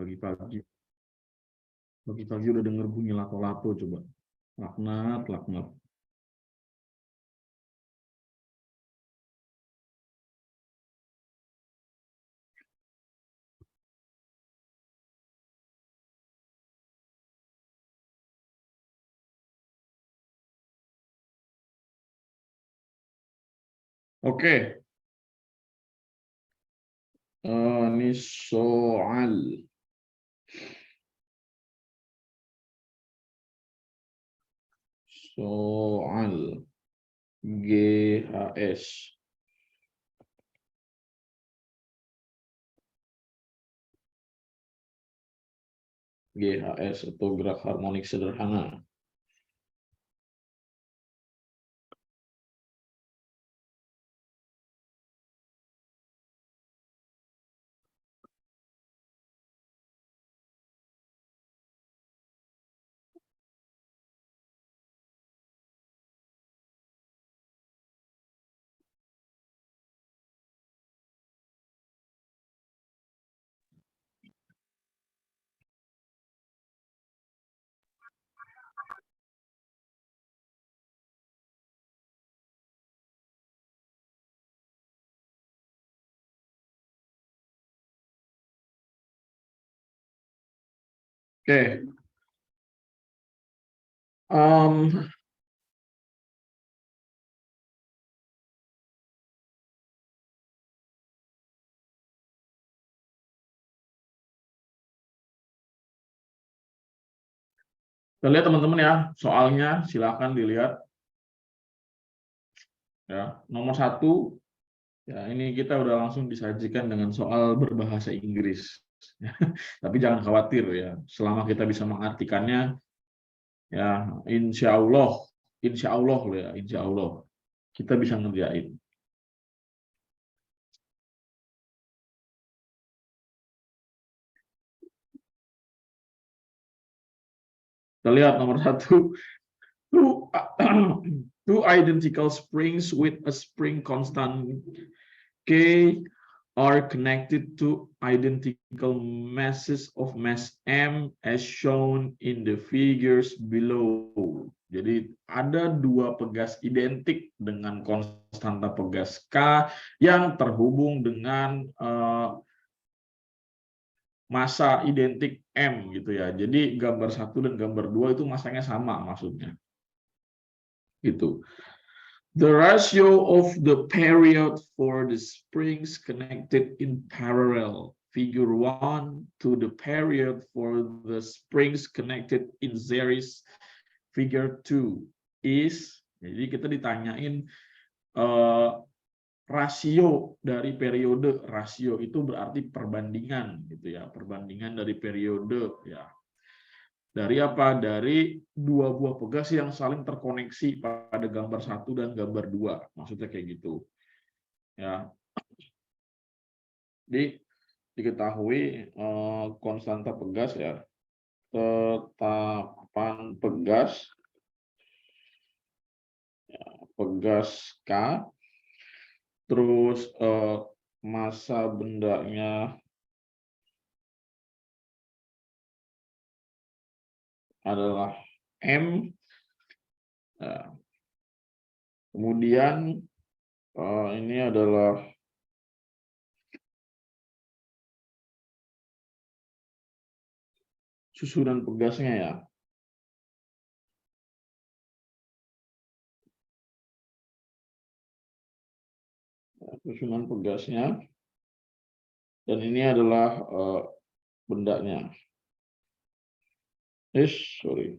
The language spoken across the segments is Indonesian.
pagi-pagi. Pagi-pagi udah denger bunyi lato-lato coba. Laknat, laknat. Oke. Ini soal. Soal GHS. GHS atau gerak harmonik sederhana. Oke. Kita lihat teman-teman ya, soalnya silakan dilihat. Ya, nomor 1, ya ini kita udah langsung disajikan dengan soal berbahasa Inggris. Tapi jangan khawatir ya, selama kita bisa mengartikannya, ya insya Allah loh ya, insya Allah kita bisa ngerjain. Kita lihat nomor 1. Two identical springs with a spring constant K are connected to identical masses of mass M as shown in the figures below. Jadi ada 2 pegas identik dengan konstanta pegas K yang terhubung dengan massa identik M gitu ya. Jadi gambar 1 dan gambar 2 itu massanya sama maksudnya. Gitu. The ratio of the period for the springs connected in parallel, figure 1, to the period for the springs connected in series, figure 2, is, jadi kita ditanyain rasio dari periode. Rasio itu berarti perbandingan gitu ya, perbandingan dari periode ya. Dari apa? Dari 2 buah pegas yang saling terkoneksi pada gambar 1 dan gambar 2. Maksudnya kayak gitu. Ya. Jadi diketahui konstanta pegas ya. Tetapan pegas ya, pegas K. Terus massa bendanya adalah M. Nah, kemudian ini adalah susunan pegasnya ya. Susunan pegasnya. Dan ini adalah bendanya. Sorry.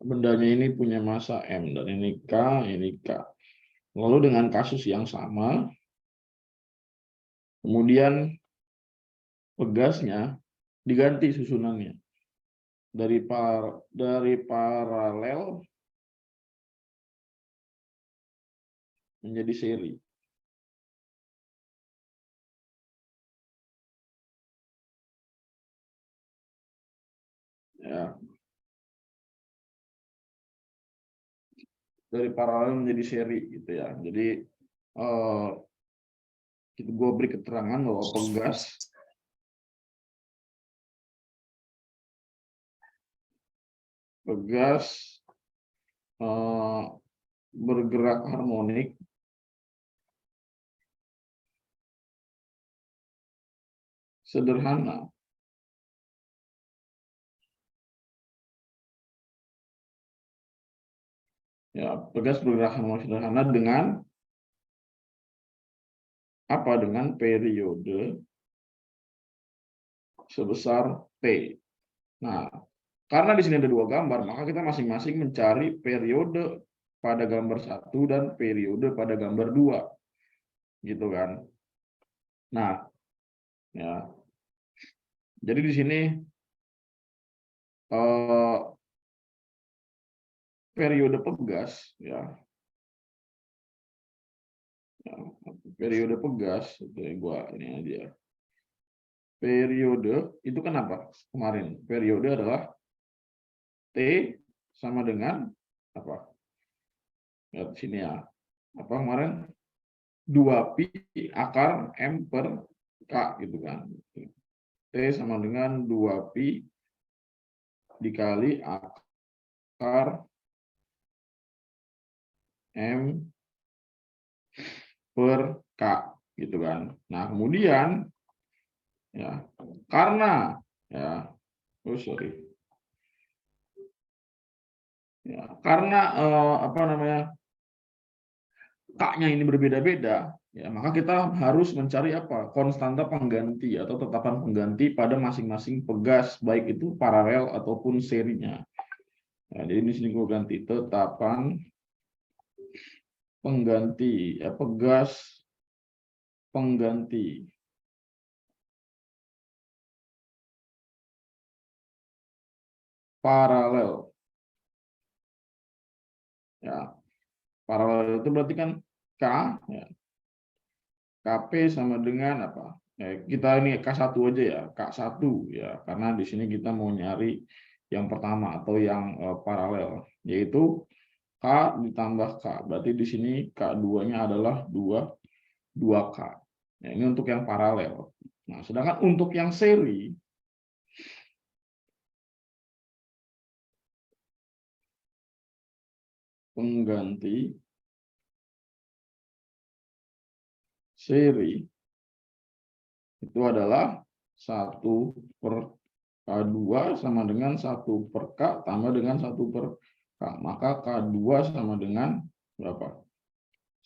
Bendanya ini punya massa M dan ini K, ini K. Lalu dengan kasus yang sama, kemudian pegasnya diganti susunannya dari paralel menjadi seri. Ya. Dari paralel menjadi seri gitu ya. Jadi Gue beri keterangan bahwa pegas bergerak harmonik sederhana pegas bergerak harmonik sederhana dengan dengan periode sebesar T. Nah, karena di sini ada dua gambar, maka kita masing-masing mencari periode pada gambar 1 dan periode pada gambar 2. Gitu kan. Nah, ya. Jadi di sini periode pegas periode pegas itu ini dia. Periode itu kenapa? Kemarin periode adalah T sama dengan apa? Lihat sini ya. Apa kemarin? 2pi akar M per K gitu kan. T sama dengan 2pi dikali akar M per K gitu kan. Nah, kemudian karena karena K-nya ini berbeda-beda, maka kita harus mencari konstanta pengganti atau tetapan pengganti pada masing-masing pegas, baik itu paralel ataupun serinya. Jadi di sini gue ganti tetapan pengganti, pegas pengganti. Paralel. Paralel itu berarti kan K, KP sama dengan apa? Kita ini K1 aja ya, K1 ya, karena di sini kita mau nyari yang pertama atau yang paralel, yaitu K ditambah K. Berarti di sini K2-nya adalah 2K. Ini untuk yang paralel. Nah, sedangkan untuk yang seri, pengganti seri itu adalah 1 per K2 sama dengan 1 per K tambah dengan 1 per K. Maka K2 sama dengan berapa?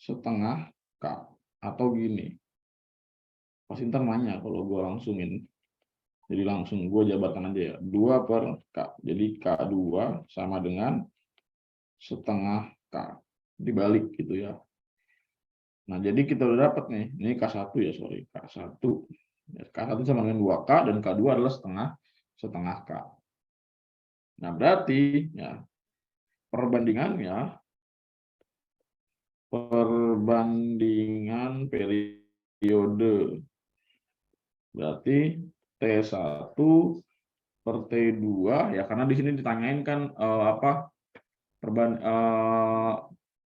Setengah K. Atau gini. Pasti ntar nanya kalau gue langsungin. Jadi langsung gue jabarkan aja ya. 2 per K. Jadi K2 sama dengan setengah K. Dibalik gitu ya. Nah, jadi kita udah dapat nih. Ini K1 ya, sorry. K1. K1 sama dengan 2K dan K2 adalah setengah K. Nah, berarti perbandingan periode. Berarti T1 per T2 ya, karena di sini ditanyain kan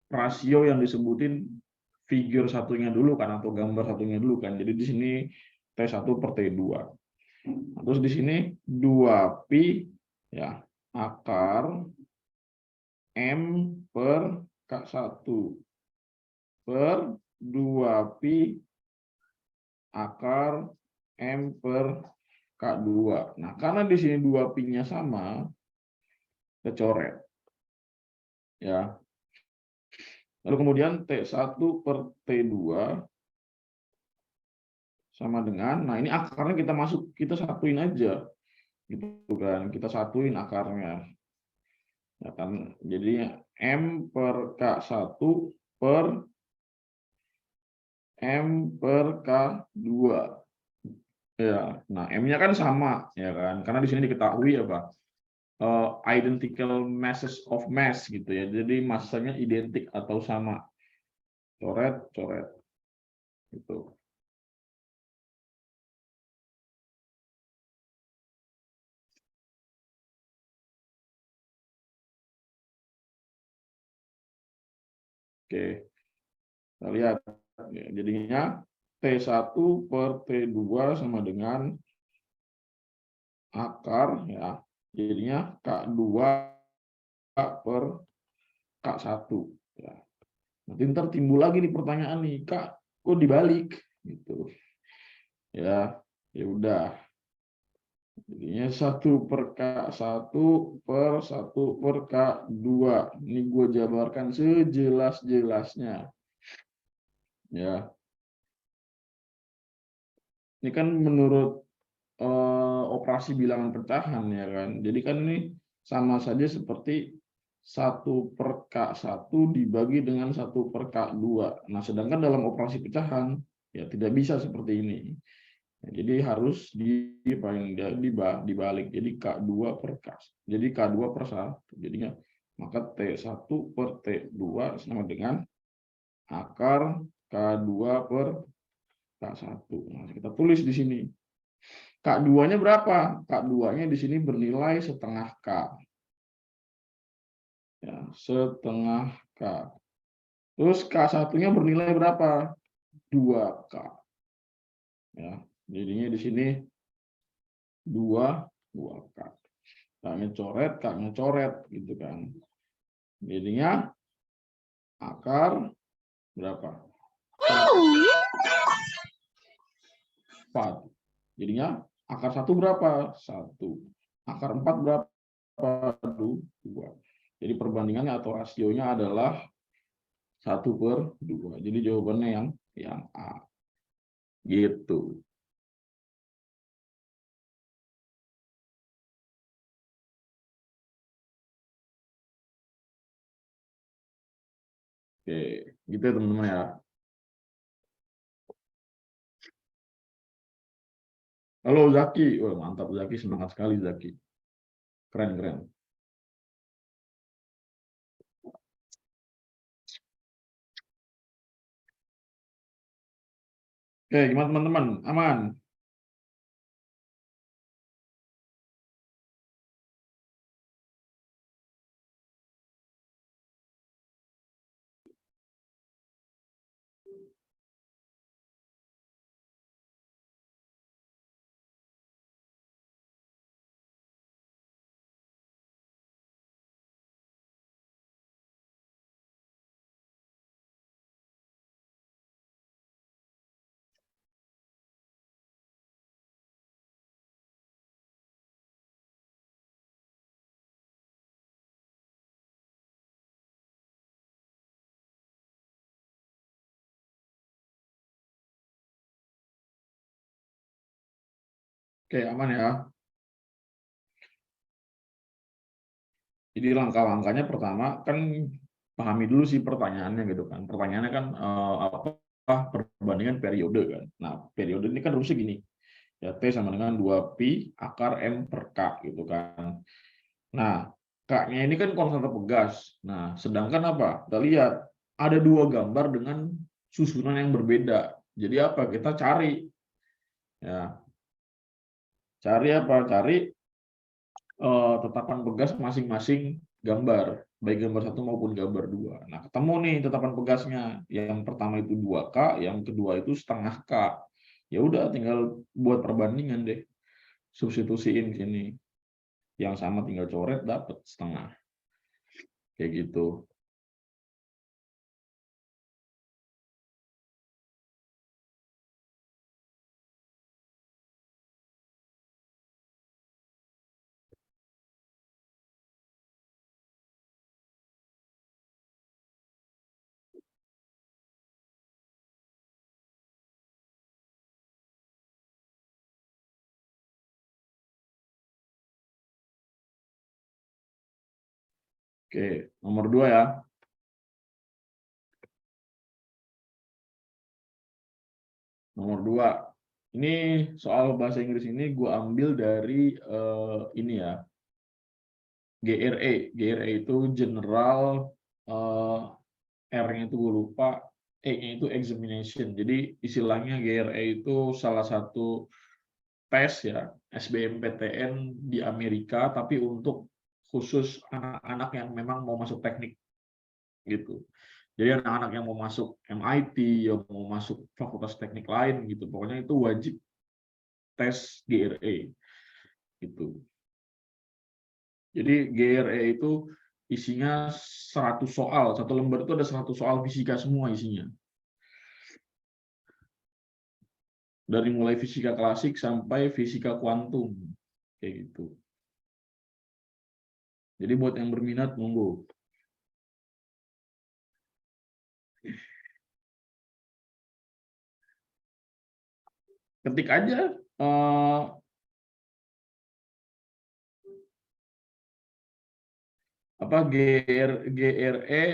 rasio yang disebutin figure satunya dulu kan, atau gambar satunya dulu kan. Jadi di sini T1 per T2. Terus di sini 2pi akar M per K1 per 2pi akar M per K2. Nah, karena di sini 2pi-nya sama, kita coret. Ya. Lalu kemudian T1 per T2 sama dengan, nah ini akarnya kita satuin aja. Gitu kan, kita satuin akarnya. Ya kan, jadinya M per K1 per M per K2. Ya, nah M-nya kan sama ya kan, karena di sini diketahui identical masses of mass gitu ya. Jadi massanya identik atau sama. Coret gitu. Oke. Kita lihat jadinya T1 per T2 sama dengan akar, ya, jadinya K2 per K1. Ya. Nanti ntar timbul lagi nih pertanyaan nih, Kak, kok dibalik? Gitu. Ya, ya udah. Jadinya 1 per K1 per 1 per K2. Ini gue jabarkan sejelas-jelasnya. Ya. Ini kan menurut operasi bilangan pecahan, ya kan. Jadi kan ini sama saja seperti 1 per K1 dibagi dengan 1 per K2. Nah, sedangkan dalam operasi pecahan ya tidak bisa seperti ini. Jadi harus dibalik. Jadi K2 per K. Jadi K2 per 1. Jadinya maka T1 per T2 sama dengan akar K2 per K1. Nah, kita tulis di sini. K2-nya berapa? K2-nya di sini bernilai setengah K. Ya, setengah K. Terus K1-nya bernilai berapa? 2K. Ya, jadinya di sini 2K. K-nya coret gitu kan. Jadinya akar berapa? 4. Jadinya akar 1 berapa? 1. Akar 4 berapa? 2. Jadi perbandingannya atau rasionya adalah 1/2. Jadi jawabannya yang A. Gitu. Oke, gitu ya teman-teman ya. Halo Zaki, wah mantap Zaki, semangat sekali Zaki. Keren. Oke, gimana teman-teman? Aman? Oke, aman ya. Jadi langkah-langkahnya pertama kan pahami dulu sih pertanyaannya gitu kan. Pertanyaannya kan apa perbandingan periode kan. Nah, periode ini kan rumusnya gini. Ya, T sama dengan 2pi akar M per K gitu kan. Nah, K-nya ini kan konstanta pegas. Nah, sedangkan apa? Kita lihat ada 2 gambar dengan susunan yang berbeda. Jadi apa? Kita cari. Ya, cari apa? Cari tetapan pegas masing-masing gambar, baik gambar 1 maupun gambar 2. Nah, ketemu nih tetapan pegasnya. Yang pertama itu 2K, yang kedua itu setengah K. Ya udah tinggal buat perbandingan deh. Substitusiin sini. Yang sama tinggal coret dapat setengah. Kayak gitu. Oke, nomor 2 ya. Nomor 2. Ini soal bahasa Inggris ini gue ambil dari ini ya. GRE. GRE itu general, R-nya itu gue lupa, E-nya itu examination. Jadi istilahnya GRE itu salah satu tes ya, SBMPTN di Amerika, tapi untuk khusus anak-anak yang memang mau masuk teknik gitu. Jadi anak-anak yang mau masuk MIT, yang mau masuk fakultas teknik lain gitu, pokoknya itu wajib tes GRE gitu. Jadi GRE itu isinya 100 soal, satu lembar itu ada 100 soal fisika semua isinya. Dari mulai fisika klasik sampai fisika kuantum kayak gitu. Jadi buat yang berminat monggo. Ketik aja GRE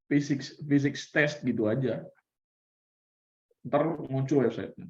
physics test gitu aja. Ntar muncul websitenya.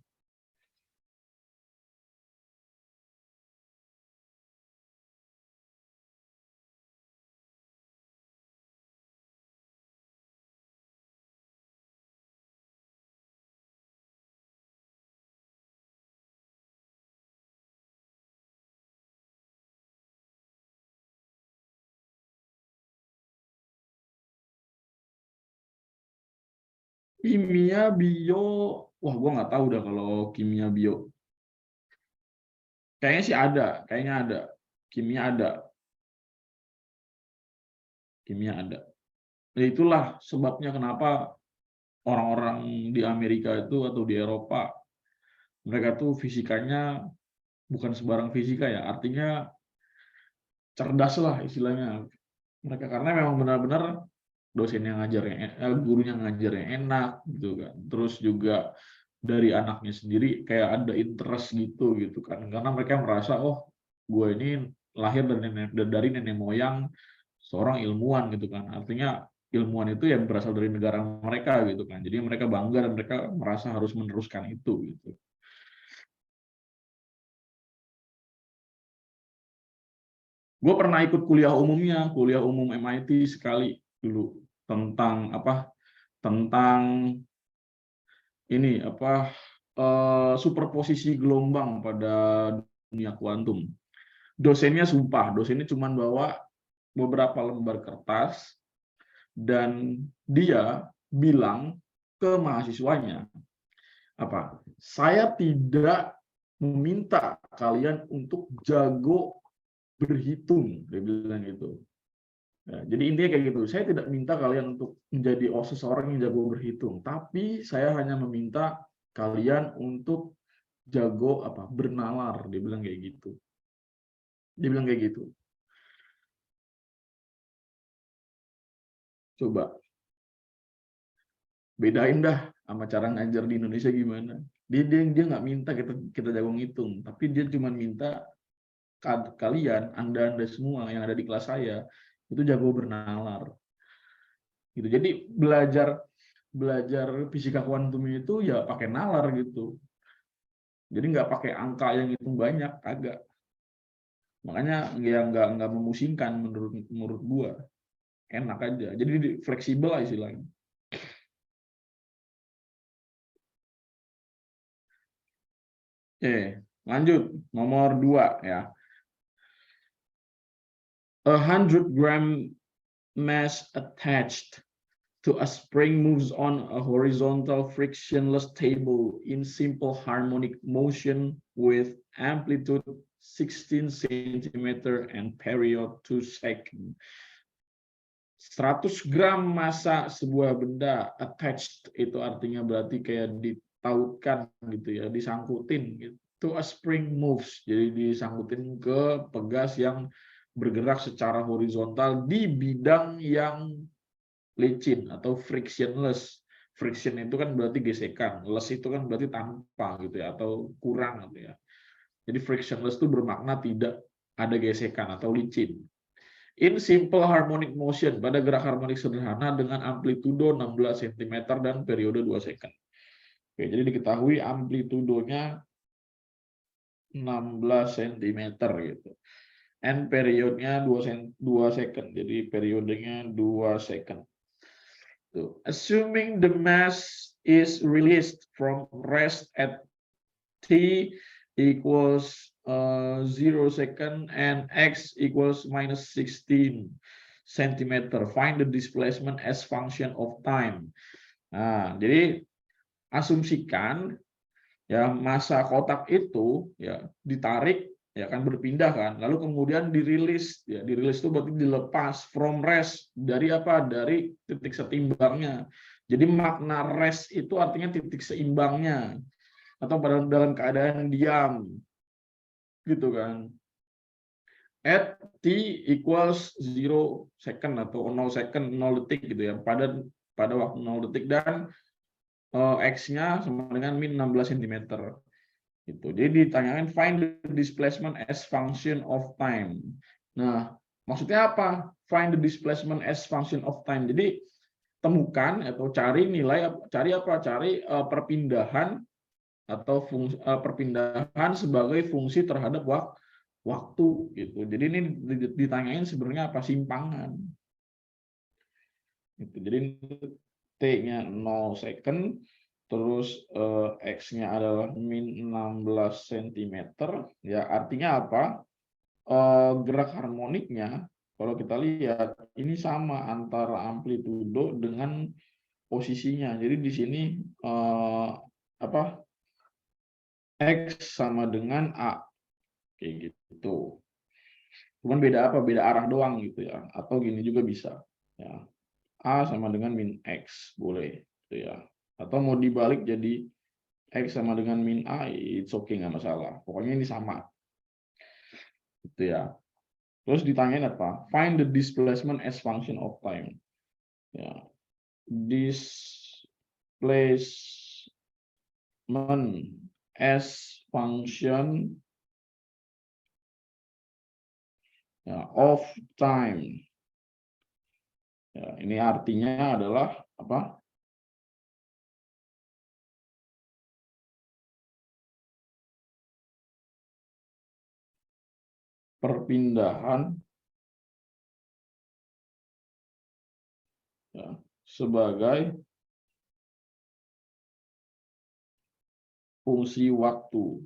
Kimia, bio, wah gue nggak tahu dah kalau kimia bio. Kayaknya sih ada, kayaknya ada. Kimia ada. Kimia ada. Nah, itulah sebabnya kenapa orang-orang di Amerika itu atau di Eropa, mereka tuh fisikanya bukan sembarang fisika ya, artinya cerdas lah istilahnya. Mereka karena memang benar-benar dosennya ngajarnya, gurunya ngajarnya enak gitu kan. Terus juga dari anaknya sendiri kayak ada interest gitu kan. Karena mereka merasa, oh gue ini lahir dari nenek moyang seorang ilmuwan gitu kan. Artinya ilmuwan itu yang berasal dari negara mereka gitu kan. Jadi mereka bangga dan mereka merasa harus meneruskan itu gitu. Gue pernah ikut kuliah umum MIT sekali dulu tentang apa? Tentang ini apa? Superposisi gelombang pada dunia kuantum. Dosennya sumpah, dosennya cuma bawa beberapa lembar kertas dan dia bilang ke mahasiswanya apa? Saya tidak meminta kalian untuk jago berhitung, dia bilang gitu. Ya, jadi intinya kayak gitu. Saya tidak minta kalian untuk menjadi seseorang yang jago berhitung, tapi saya hanya meminta kalian untuk jago apa? Bernalar, dia bilang kayak gitu. Dia bilang kayak gitu. Coba bedain dah sama cara ngajar di Indonesia gimana. Dia nggak minta kita jago ngitung, tapi dia cuma minta kalian, anda semua yang ada di kelas saya itu jago bernalar. Gitu. Jadi belajar fisika kuantum itu ya pakai nalar gitu. Jadi nggak pakai angka yang hitung banyak, agak. Makanya ya nggak memusingkan menurut gua, enak aja. Jadi fleksibel lah istilahnya. Oke, lanjut nomor 2 ya. 100-gram mass attached to a spring moves on a horizontal frictionless table in simple harmonic motion with amplitude 16 cm and period 2 seconds. 100 gram massa sebuah benda attached itu artinya berarti kayak ditautkan gitu ya, disangkutin gitu. To a spring moves, jadi disangkutin ke pegas yang bergerak secara horizontal di bidang yang licin atau frictionless. Friction itu kan berarti gesekan, less itu kan berarti tanpa gitu ya, atau kurang gitu ya. Jadi frictionless itu bermakna tidak ada gesekan atau licin. In simple harmonic motion, pada gerak harmonik sederhana dengan amplitudo 16 cm dan periode 2 second. Oke, jadi diketahui amplitudonya 16 cm gitu. And periodnya 2 second, jadi periodenya 2 second. Assuming the mass is released from rest at t equals 0 second and x equals -16. centimeter. Find the displacement as function of time. Nah, jadi asumsikan ya massa kotak itu ya ditarik ya kan berpindah kan, lalu kemudian dirilis ya, dirilis itu berarti dilepas from rest, dari apa, dari titik setimbangnya. Jadi makna rest itu artinya titik seimbangnya atau pada dalam keadaan diam gitu kan. At t equals 0 second atau 0 second, 0 detik gitu ya, pada waktu 0 detik, dan x-nya sama dengan min 16 cm. Gitu. Jadi ditanyakan find the displacement as function of time. Nah, maksudnya apa? Find the displacement as function of time. Jadi temukan atau cari nilai, cari apa? Cari perpindahan atau perpindahan sebagai fungsi terhadap waktu gitu. Jadi ini ditanyain sebenarnya apa? Simpangan. Gitu. Jadi t-nya 0 second, terus x-nya adalah min 16 cm, ya artinya apa? Gerak harmoniknya kalau kita lihat ini sama antara amplitudo dengan posisinya. Jadi di sini apa? X sama dengan A kayak gitu. Cuman beda apa? Beda arah doang gitu ya. Atau gini juga bisa. Ya. A sama dengan min X boleh gitu ya. Atau mau dibalik jadi X sama dengan min A, it's okay, nggak masalah. Pokoknya ini sama. Gitu ya. Terus ditanyain apa? Find the displacement as function of time. Ya. Displacement as function ya, of time. Ya, ini artinya adalah apa? Perpindahan ya, sebagai fungsi waktu.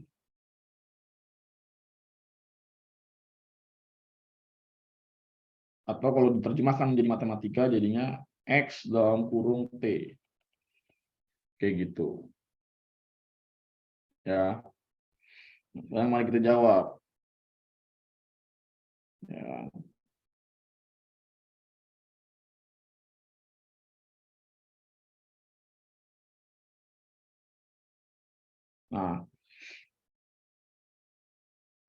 Atau kalau diterjemahkan menjadi matematika jadinya X dalam kurung T. Kayak gitu. Ya. Yang mari kita jawab. Ya. Nah,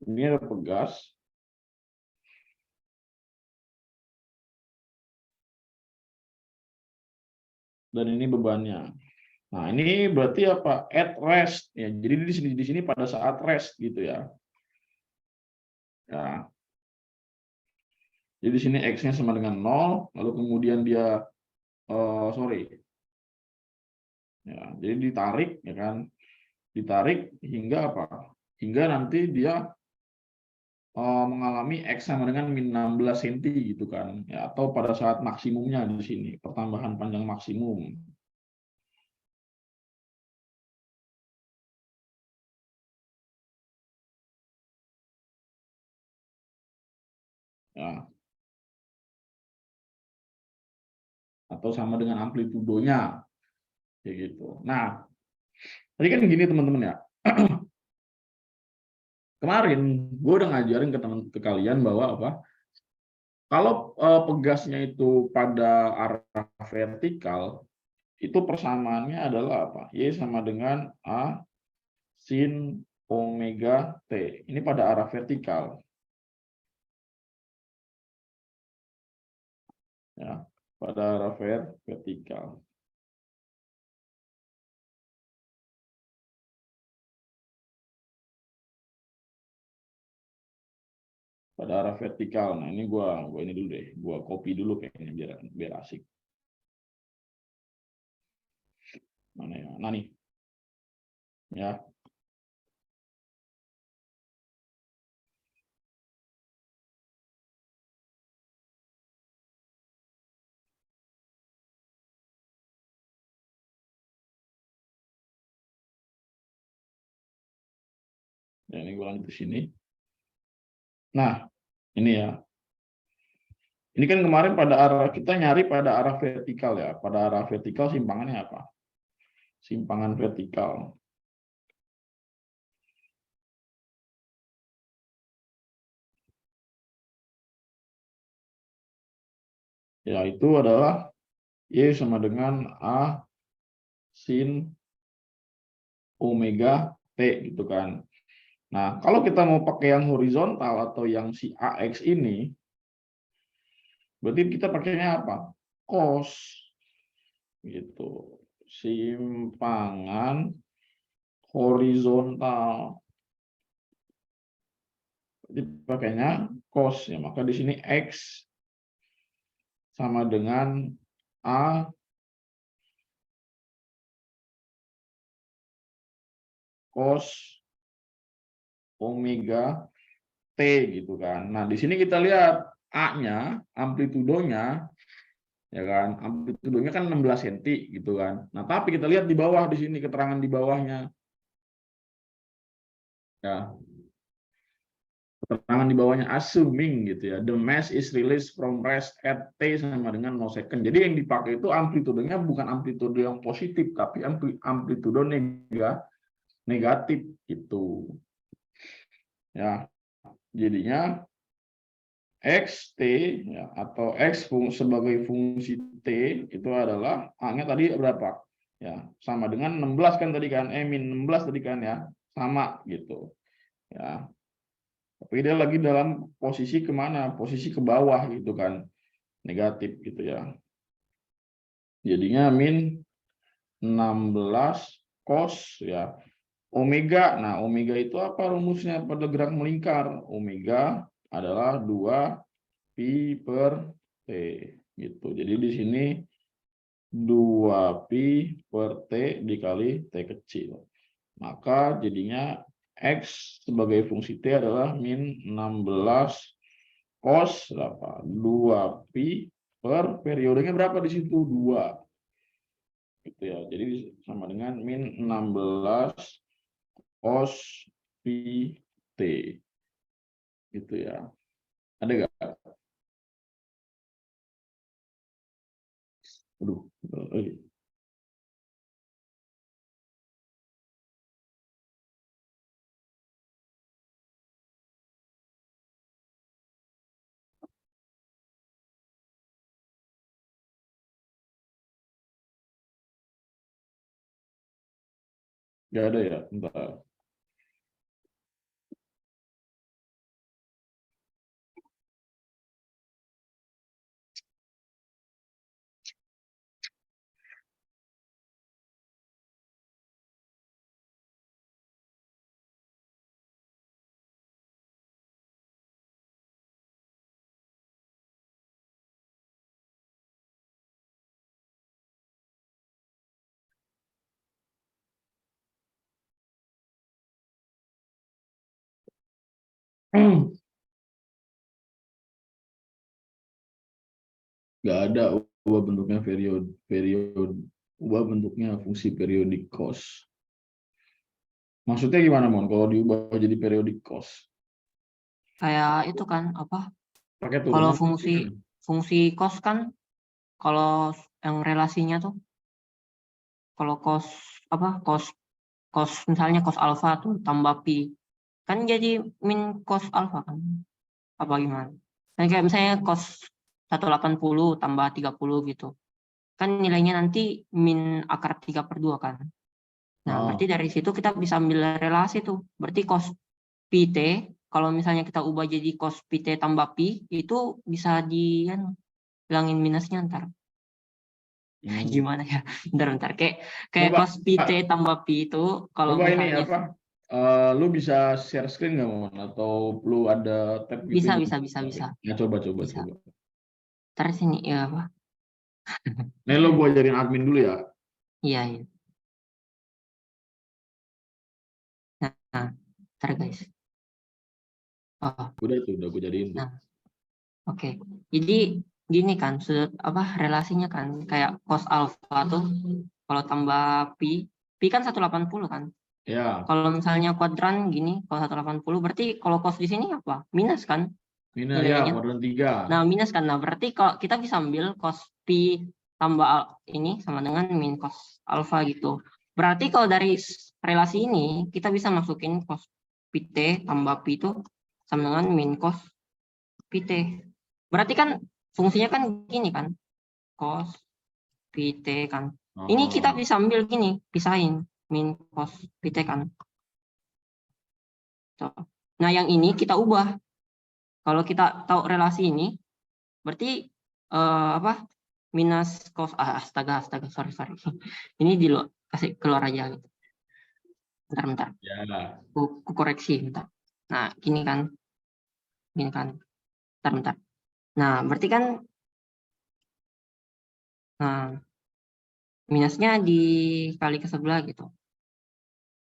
ini ada pegas. Dan ini bebannya. Nah, ini berarti apa? At rest ya. Jadi di sini pada saat rest gitu ya. Ya. Jadi di sini X-nya sama dengan 0, lalu kemudian dia sorry. Ya, jadi ditarik ya kan. Ditarik hingga apa? Hingga nanti dia mengalami X sama dengan min 16 cm gitu kan. Ya, atau pada saat maksimumnya di sini, pertambahan panjang maksimum. Ya, atau sama dengan amplitudonya kayak gitu. Nah, tadi kan gini teman-teman ya. Kemarin gue udah ngajarin ke kalian bahwa apa? Kalau pegasnya itu pada arah vertikal, itu persamaannya adalah apa? Y sama dengan A sin omega T. Ini pada arah vertikal. Ya, pada arah vertikal. Pada arah vertikal. Nah, ini gua ini dulu deh. Gua copy dulu kayaknya biar asik. Mana ya? Nah nih. Ya. Dan ini gua lanjut ke sini. Nah, ini ya. Ini kan kemarin pada arah kita nyari pada arah vertikal ya. Pada arah vertikal simpangannya apa? Simpangan vertikal. Ya, itu adalah Y sama dengan A sin omega T gitu kan. Nah, kalau kita mau pakai yang horizontal atau yang si AX ini, berarti kita pakainya apa? Cos gitu. Simpangan horizontal. Jadi pakainya cos ya. Maka di sini X sama dengan A cos omega T gitu kan. Nah, di sini kita lihat A-nya, amplitudonya, ya kan, amplitudonya kan 16 cm gitu kan. Nah, tapi kita lihat di bawah di sini keterangan di bawahnya. Ya, keterangan di bawahnya assuming gitu ya. The mass is released from rest at T sama dengan 0 second. Jadi yang dipakai itu amplitudenya bukan amplitudo yang positif, tapi amplitudo negatif gitu. Ya, jadinya Xt ya, atau X sebagai fungsi T itu adalah A-nya tadi berapa? Ya, sama dengan 16 kan tadi kan, min 16 tadi kan ya, sama gitu. Ya. Tapi dia lagi dalam posisi kemana? Posisi ke bawah gitu kan, negatif gitu ya. Jadinya min 16 cos ya. Omega, nah omega itu apa rumusnya pada gerak melingkar? Omega adalah 2 pi per T gitu. Jadi di sini 2 pi per T dikali T kecil. Maka jadinya X sebagai fungsi T adalah min 16 cos 2 pi per periodenya berapa di situ? 2. Gitu ya. Jadi sama dengan min 16 cos pi T. Gitu ya. Ada nggak? Aduh. Nggak ada ya? Bentar. Nggak ada ubah bentuknya period ubah bentuknya fungsi periodik cos. Maksudnya gimana Mon kalau diubah jadi periodik cos? Kayak itu kan apa? Pakai Kalau turunan fungsi cos kan kalau yang relasinya tuh kalau cos apa cos misalnya cos alfa tuh tambah pi kan jadi min cos alfa kan apa gimana? Kan kayak misalnya cos 180 tambah 30 gitu. Kan nilainya nanti min akar 3/2 kan. Nah, berarti dari situ kita bisa ambil relasi tuh. Berarti cos pi t kalau misalnya kita ubah jadi cos pi t tambah pi itu bisa hilangin minusnya ntar. Gimana ya? Bentar. Kayak Coba, cos pi t tambah pi itu kalau coba ini misalnya apa? Lu bisa share screen nggak Mon? Atau lu ada tab gitu bisa yang bisa bisa bisa Ya, coba. bisa. Ntar sini ya apa? Nih lo gua ajarin admin dulu ya. Iya. Nah, ntar guys. Oh, Udah gua jadiin tuh. nah, oke. Jadi gini kan sudut apa relasinya kan kayak cos alfa tuh kalau tambah pi kan 180 kan. Ya, Kalau misalnya kuadran gini, kalau 180 berarti kalau cos di sini apa? Minus kan? Minus ya, nilainya. kuadran 3. Nah, minus kan. Nah, berarti kalau kita bisa ambil cos pi tambah ini sama dengan min cos alfa gitu. Berarti kalau dari relasi ini, kita bisa masukin cos pi t tambah pi itu sama dengan min cos pi t. Berarti kan fungsinya kan gini kan, cos pi t kan. Ini kita Oh, bisa ambil gini, pisahin min cos pi t kan. Tuh. Nah, yang ini kita ubah. Kalau kita tahu relasi ini, berarti apa? Minus cos astaga sorry. Ini di luar, kasih keluar aja gitu. Bentar. ya. Ku koreksi bentar. Nah, gini kan. Bentar. Nah, berarti kan nah, minusnya dikali ke sebelah gitu.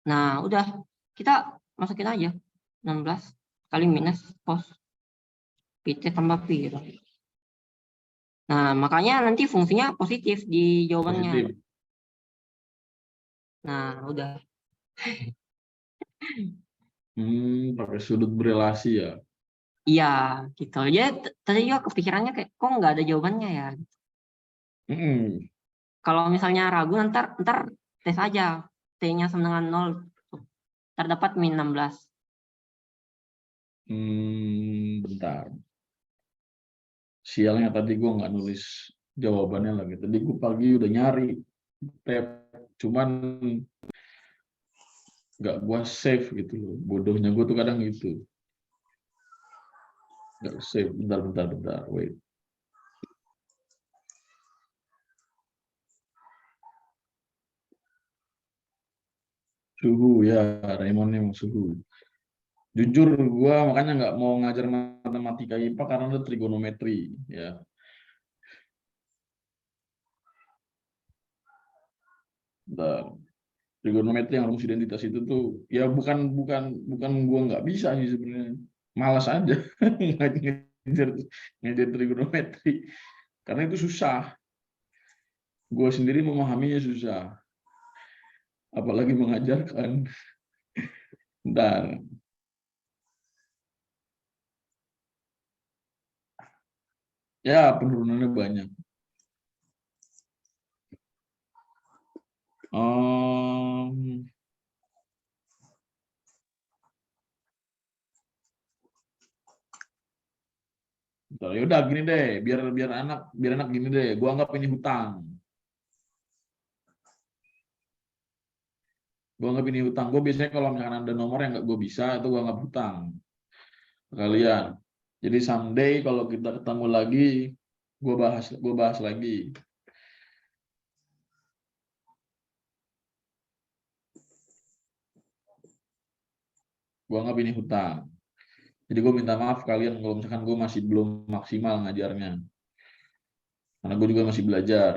Nah, udah kita masukin aja 16 kali minus cos pi t tambah pi gitu. Nah, makanya nanti fungsinya positif di jawabannya. Positif. Nah, udah. Pakai sudut berelasi ya. Iya, gitu. Ya, tadi juga kepikirannya kayak, kok nggak ada jawabannya ya? Mm-mm. Kalau misalnya ragu, ntar tes aja. T-nya sama dengan 0. Terdapat min 16. Bentar. Sialnya tadi gue nggak nulis jawabannya lagi. Tadi gue pagi udah nyari tab, cuman nggak gue save gitu loh. Bodohnya gue tuh kadang gitu. Nggak save. Bentar. Wait. Suhu ya, Raymond emang suhu. Jujur gue makanya nggak mau ngajar matematika IPA karena ada trigonometri ya. Bentar. Trigonometri yang rumus identitas itu tuh ya bukan gue nggak bisa sih sebenarnya, malas aja ngajar ngajar trigonometri karena itu susah, gue sendiri memahaminya susah apalagi mengajarkan. Bentar. Ya penurunannya banyak. um, Bentar, ya udah gini deh, biar anak gini deh, gue anggap ini hutang. Gue biasanya kalau misalkan ada nomor yang nggak gue bisa itu gue anggap hutang kalian. Jadi someday kalau kita ketemu lagi, gue bahas lagi. Gue anggap ini hutang. Jadi gue minta maaf kalian kalau misalkan gue masih belum maksimal ngajarnya, karena gue juga masih belajar.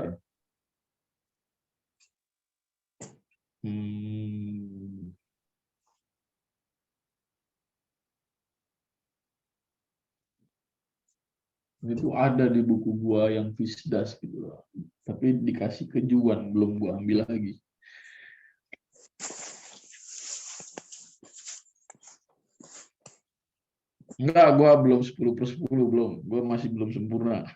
Itu ada di buku gua yang Visdas gitu loh. Tapi dikasih ke Juan, belum gua ambil lagi. Enggak, gua belum 10/10 belum. Gua masih belum sempurna.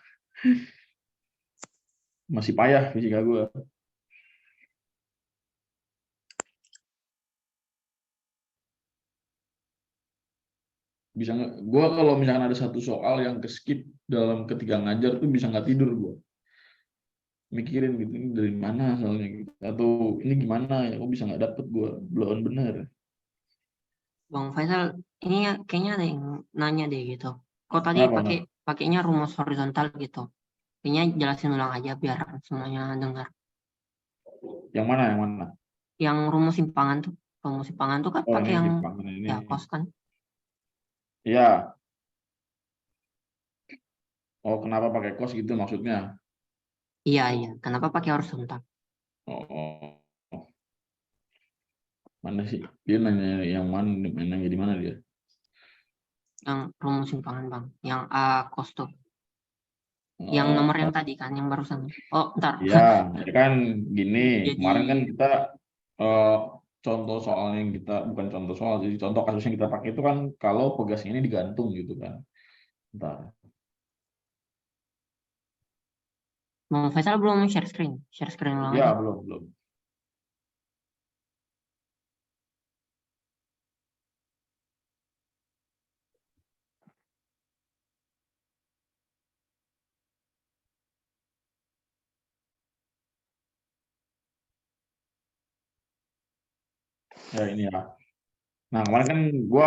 Masih payah fisika gua. Bisa nggak? Gua kalau misalkan ada satu soal yang ke skip dalam ketika ngajar tuh bisa nggak tidur gua. Mikirin gitu, ini dari mana soalnya gitu. Atau ini gimana ya, kok bisa nggak dapet gua belum bener. Bang Faisal, ini kayaknya ada yang nanya deh gitu. Kok tadi Apa? pakainya rumus horizontal gitu? Kayaknya jelasin ulang aja biar semuanya dengar. Yang mana? Yang mana? Yang rumus simpangan tuh. Rumus simpangan tuh kan Oh pakai ini yang simpangan ini. ya kos kan? Ya. Oh kenapa pakai kos gitu maksudnya? Iya. Kenapa pakai horizontal? Oh. Mana sih? Dia nanya yang mana? Nanya di mana dia? Yang rumus simpangan bang. Yang A kos tuh. Yang nomor yang tadi kan, yang barusan. Oh, bentar. Ya, kan gini. Jadi, Kemarin kan kita eh, contoh soalnya yang kita bukan contoh soal, jadi contoh kasus yang kita pakai itu kan kalau pegasnya ini digantung gitu kan. Bentar. Bang Faisal belum share screen ulang Ya, aja. belum. Ya, ini ya. Nah, kemarin kan gue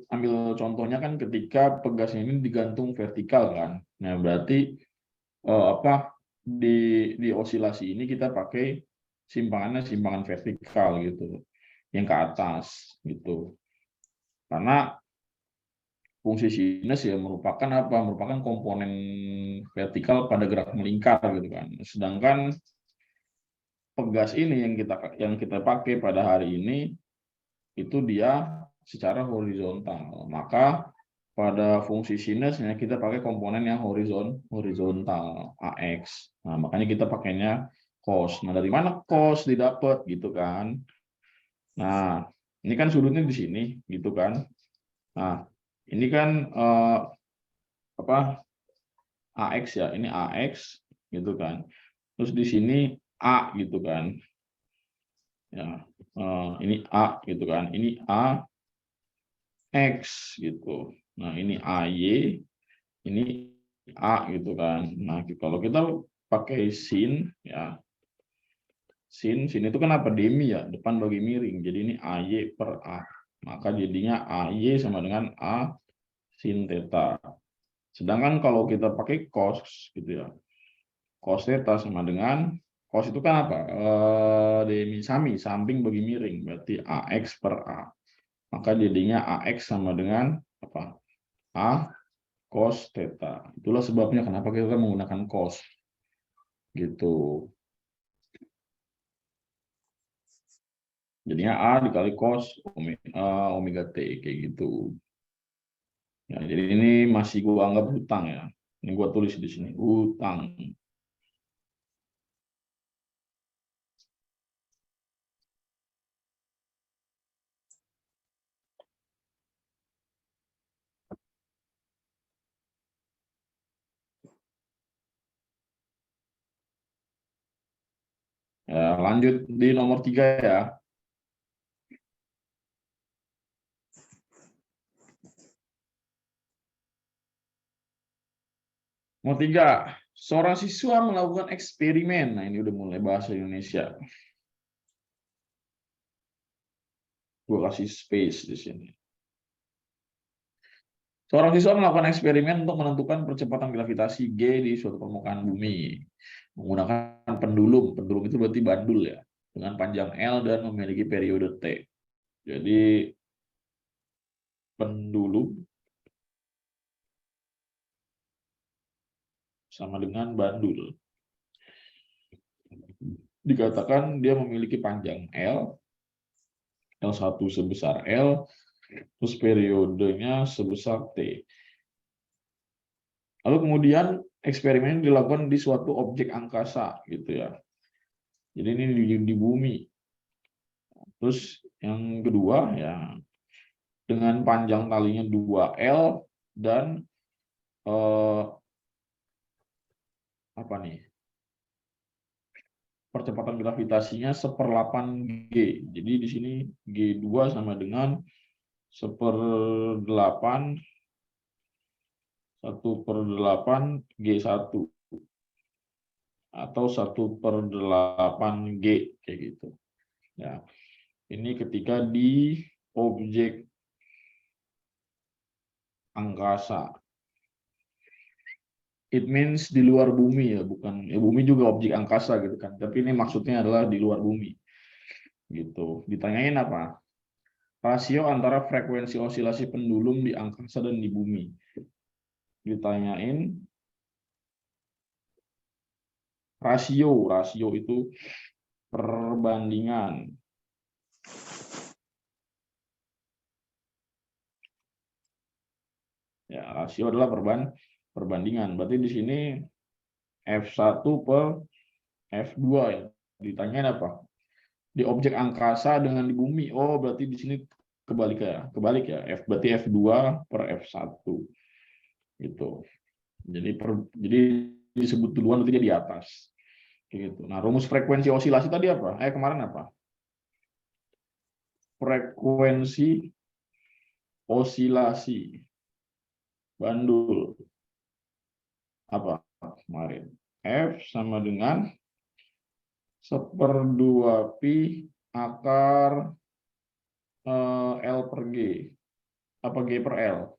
ambil contohnya kan ketika pegasnya ini digantung vertikal kan. Nah, berarti apa di osilasi ini kita pakai simpangan vertikal gitu, yang ke atas gitu. Karena fungsi sinus ya merupakan apa? Merupakan komponen vertikal pada gerak melingkar gitu kan. Sedangkan pegas ini yang kita pakai pada hari ini itu dia secara horizontal. Maka pada fungsi sinusnya kita pakai komponen yang horizontal AX. Nah, makanya kita pakainya cos. Nah, dari mana cos didapat gitu kan? Nah, ini kan sudutnya di sini gitu kan. Nah, ini kan apa AX ya, ini AX gitu kan. Terus di sini A gitu kan. Ya, ini A gitu kan. Ini A X gitu. Nah, ini AY, ini A gitu kan. Nah, kalau kita pakai sin ya, sin itu kan apa? Demi ya, depan bagi miring. Jadi ini AY per A. Maka jadinya AY sama dengan A sin theta. Sedangkan kalau kita pakai cos gitu ya. Cos theta sama dengan cos itu kan apa? Demi sami, samping bagi miring. Berarti AX per A. Maka jadinya AX sama dengan apa? A cos theta. Itulah sebabnya kenapa kita menggunakan cos. Gitu. Jadinya A dikali cos omega T kayak gitu. Ya, jadi ini masih gua anggap hutang ya. Ini gua tulis di sini, hutang. Ya, lanjut di nomor 3 ya. Nomor 3, seorang siswa melakukan eksperimen. Nah, ini udah mulai bahasa Indonesia. Gua kasih space di sini. Seorang siswa melakukan eksperimen untuk menentukan percepatan gravitasi G di suatu permukaan bumi menggunakan pendulum. Pendulum itu berarti bandul ya, dengan panjang L dan memiliki periode T. Jadi pendulum sama dengan bandul. Dikatakan dia memiliki panjang L1 sebesar L, terus periodenya sebesar T. Lalu kemudian eksperimen dilakukan di suatu objek angkasa gitu ya. Jadi ini di bumi. Terus yang kedua ya, dengan panjang talinya 2L dan apa nih? Percepatan gravitasinya 1/8 G. Jadi di sini G2 sama dengan 1/8 G1 atau 1/8 G kayak gitu. Ya. Ini ketika di objek angkasa. It means di luar bumi ya, bukan ya, bumi juga objek angkasa gitu kan. Tapi ini maksudnya adalah di luar bumi. Gitu. Ditanyain apa? Rasio antara frekuensi osilasi pendulum di angkasa dan di bumi. Ditanyain rasio itu perbandingan. Ya, rasio adalah perbandingan. Berarti di sini F1 per F2 ya. Ditanyain apa? Di objek angkasa dengan di bumi. Oh, berarti di sini kebalik ya. Berarti F2 per F1. Gitu. Jadi disebut duluan nanti dia di atas. Gitu. Nah, rumus frekuensi osilasi tadi apa? Kemarin apa? Frekuensi osilasi bandul apa kemarin? F sama dengan 1/2 pi akar L per G. Apa G per L?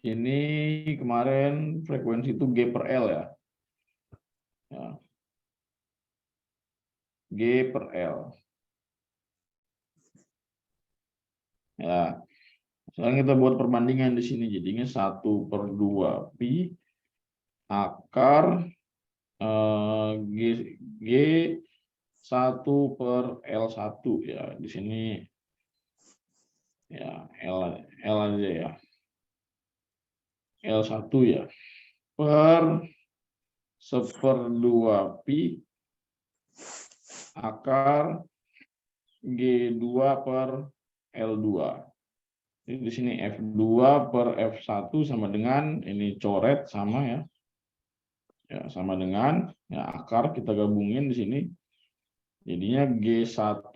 Ini kemarin frekuensi itu G per L ya. G per L. Ya. Sekarang kita buat perbandingan di sini. Jadinya 1/2 pi akar G 1/L1 ya. Di sini ya L aja ya. L1 ya. Per 1/2 pi akar G2 per L2. Jadi di sini F2 per F1 sama dengan ini coret sama ya. Ya, sama dengan ya akar kita gabungin di sini. Jadinya G1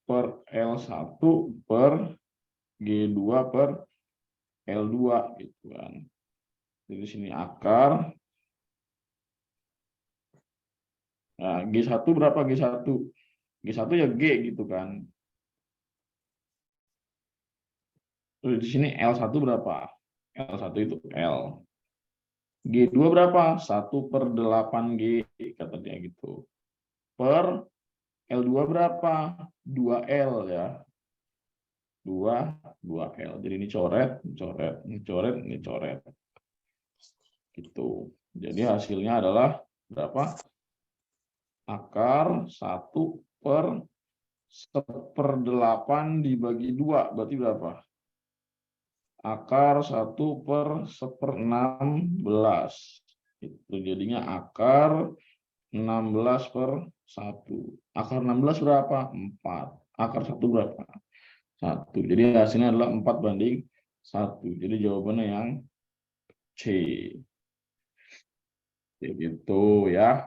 per L1 per G2 per L2 gitu kan. Jadi di sini akar. Nah, G1 berapa G1? G1 ya G gitu kan. Terus di sini L1 berapa? L1 itu L. G2 berapa? 1/8G kata dia gitu. Per L2 berapa? 2L ya. 2L. Jadi ini coret, ini coret. Gitu. Jadi hasilnya adalah berapa? Akar 1/1/8 dibagi 2 berarti berapa? Akar 1/1/16. Itu jadinya akar 16/1. Akar 16 berapa? 4. Akar 1 berapa? 1. Jadi hasilnya adalah 4/1. Jadi jawabannya yang C. Gitu ya.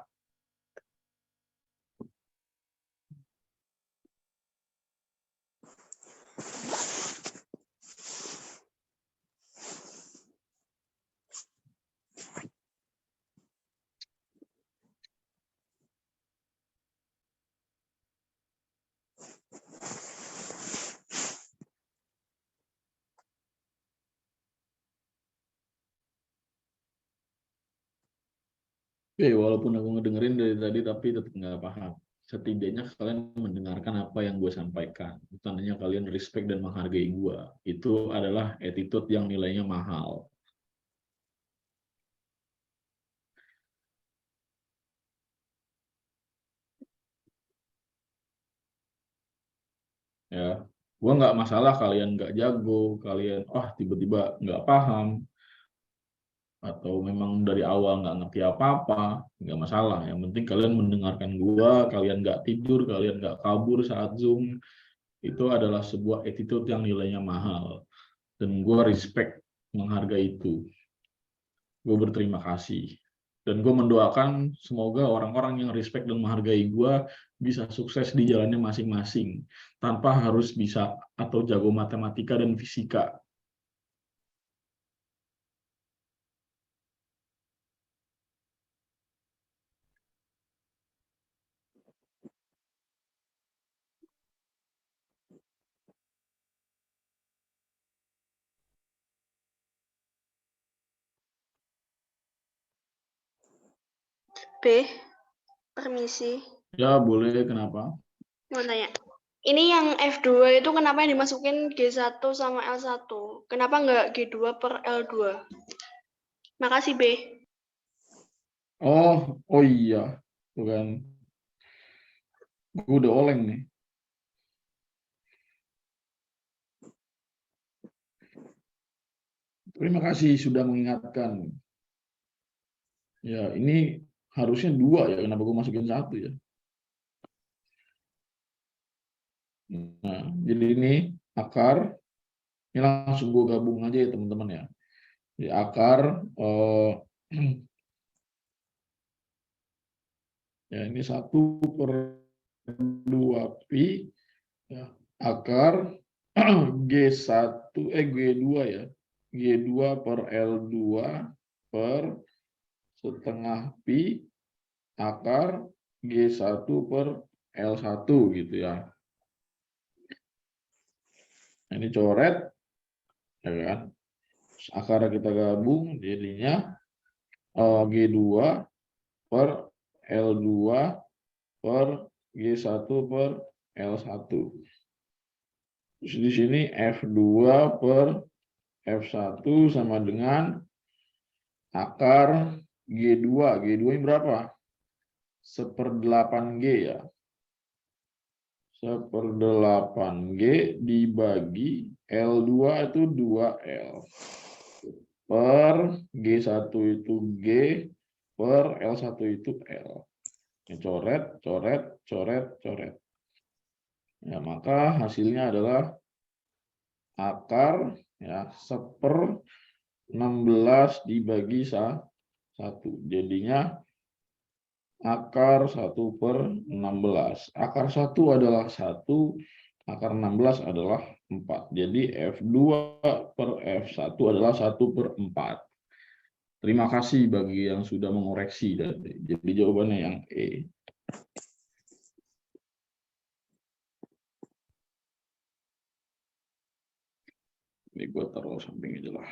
Oke, walaupun aku ngedengerin dari tadi tapi tetap nggak paham. Setidaknya kalian mendengarkan apa yang gue sampaikan. Tandanya kalian respect dan menghargai gue. Itu adalah attitude yang nilainya mahal. Ya, gue nggak masalah kalian nggak jago, kalian tiba-tiba nggak paham, atau memang dari awal nggak ngerti apa-apa, nggak masalah. Yang penting kalian mendengarkan gue, kalian nggak tidur, kalian nggak kabur saat Zoom. Itu adalah sebuah attitude yang nilainya mahal. Dan gue respect, menghargai itu. Gue berterima kasih. Dan gue mendoakan semoga orang-orang yang respect dan menghargai gue bisa sukses di jalannya masing-masing. Tanpa harus bisa atau jago matematika dan fisika. B, permisi. Ya boleh, kenapa? Mau tanya. Ini yang F2 itu kenapa yang dimasukin G1 sama L1? Kenapa nggak G2 per L2? Makasih, B. Oh iya, tuh kan. Gue udah oleng nih. Terima kasih sudah mengingatkan. Ya, ini harusnya 2 ya, kenapa gue masukin 1 ya? Nah, jadi ini akar Ini langsung gue gabung aja ya teman-teman ya. Di akar ya ini 1/2pi ya, akar G2 ya. G2 per L2 per setengah pi akar G1 per L1 gitu ya. Ini coret ya kan. Akar kita gabung jadinya G2 per L2 per G1 per L1. Terus di sini F2 per F1 sama dengan akar G2. G2 ini berapa? 1/8G ya. 1/8G dibagi L2 itu 2L. Per G1 itu G, per L1 itu L. Coret, coret, coret, coret. Ya, maka hasilnya adalah akar ya 1/16 dibagi 1. Jadinya akar 1/16. Akar 1 adalah 1, akar 16 adalah 4. Jadi F2 per F1 adalah 1/4. Terima kasih bagi yang sudah mengoreksi. Jadi jawabannya yang E. Ini gue taruh samping aja lah.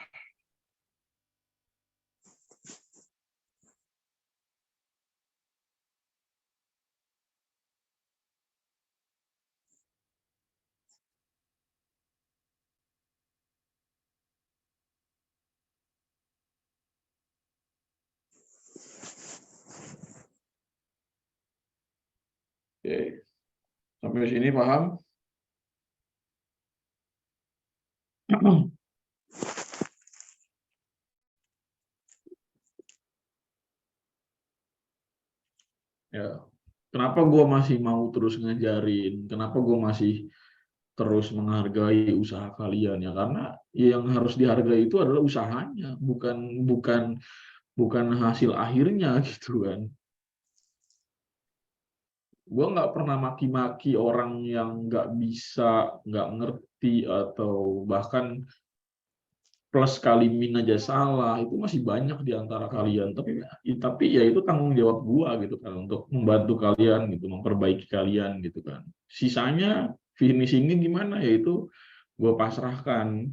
Oke. Sampai sini paham? Ya. Kenapa gue masih mau terus ngajarin? Kenapa gue masih terus menghargai usaha kalian ya? Karena yang harus dihargai itu adalah usahanya, bukan hasil akhirnya gitu kan. Gue nggak pernah maki-maki orang yang nggak bisa, nggak ngerti, atau bahkan plus kali min aja salah, itu masih banyak di antara kalian. Tapi ya itu tanggung jawab gue gitu kan, untuk membantu kalian gitu, memperbaiki kalian gitu kan. Sisanya finishingnya gimana ya itu gue pasrahkan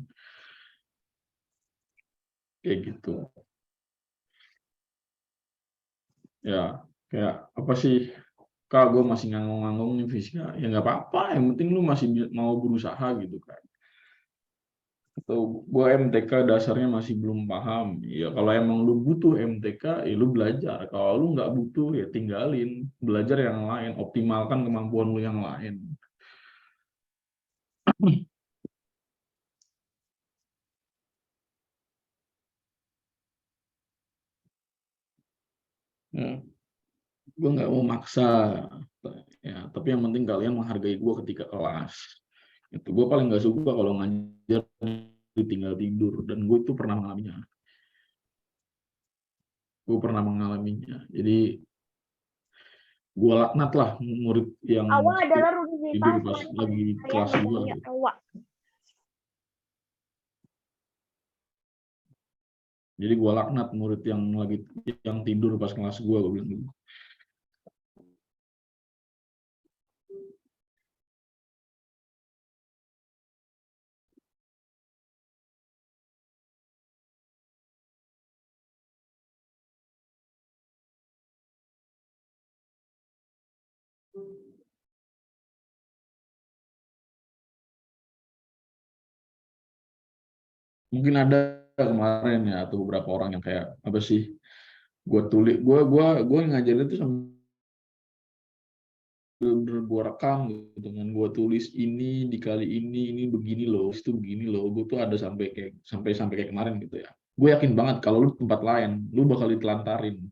kayak gitu. Ya kayak apa sih, Kak, gue masih nganggung-nganggung nih fisika. Ya nggak apa-apa, yang penting lu masih mau berusaha gitu kan. Atau gue MTK dasarnya masih belum paham. Ya kalau emang lu butuh MTK, ya lu belajar. Kalau lu nggak butuh, ya tinggalin. Belajar yang lain, optimalkan kemampuan lu yang lain. Ya, gue nggak mau maksa. Ya, tapi yang penting kalian menghargai gue ketika kelas. Itu gue paling nggak suka kalau ngajar ditinggal tidur, dan gue itu pernah mengalaminya. Jadi gue laknat lah murid yang Awak adalah tidur rutinitas pas yang lagi saya kelas 2 ngomongnya gitu. awak. Jadi gue laknat murid yang tidur pas kelas gue bilang gitu. Mungkin ada kemarin ya, atau beberapa orang yang kayak apa sih, gue ngajarin itu sambil gue rekam gitu, dengan gue tulis ini dikali ini begini loh, itu begini loh. Gue tuh ada sampai kayak kemarin gitu ya. Gue yakin banget kalau lu tempat lain lu bakal ditelantarin.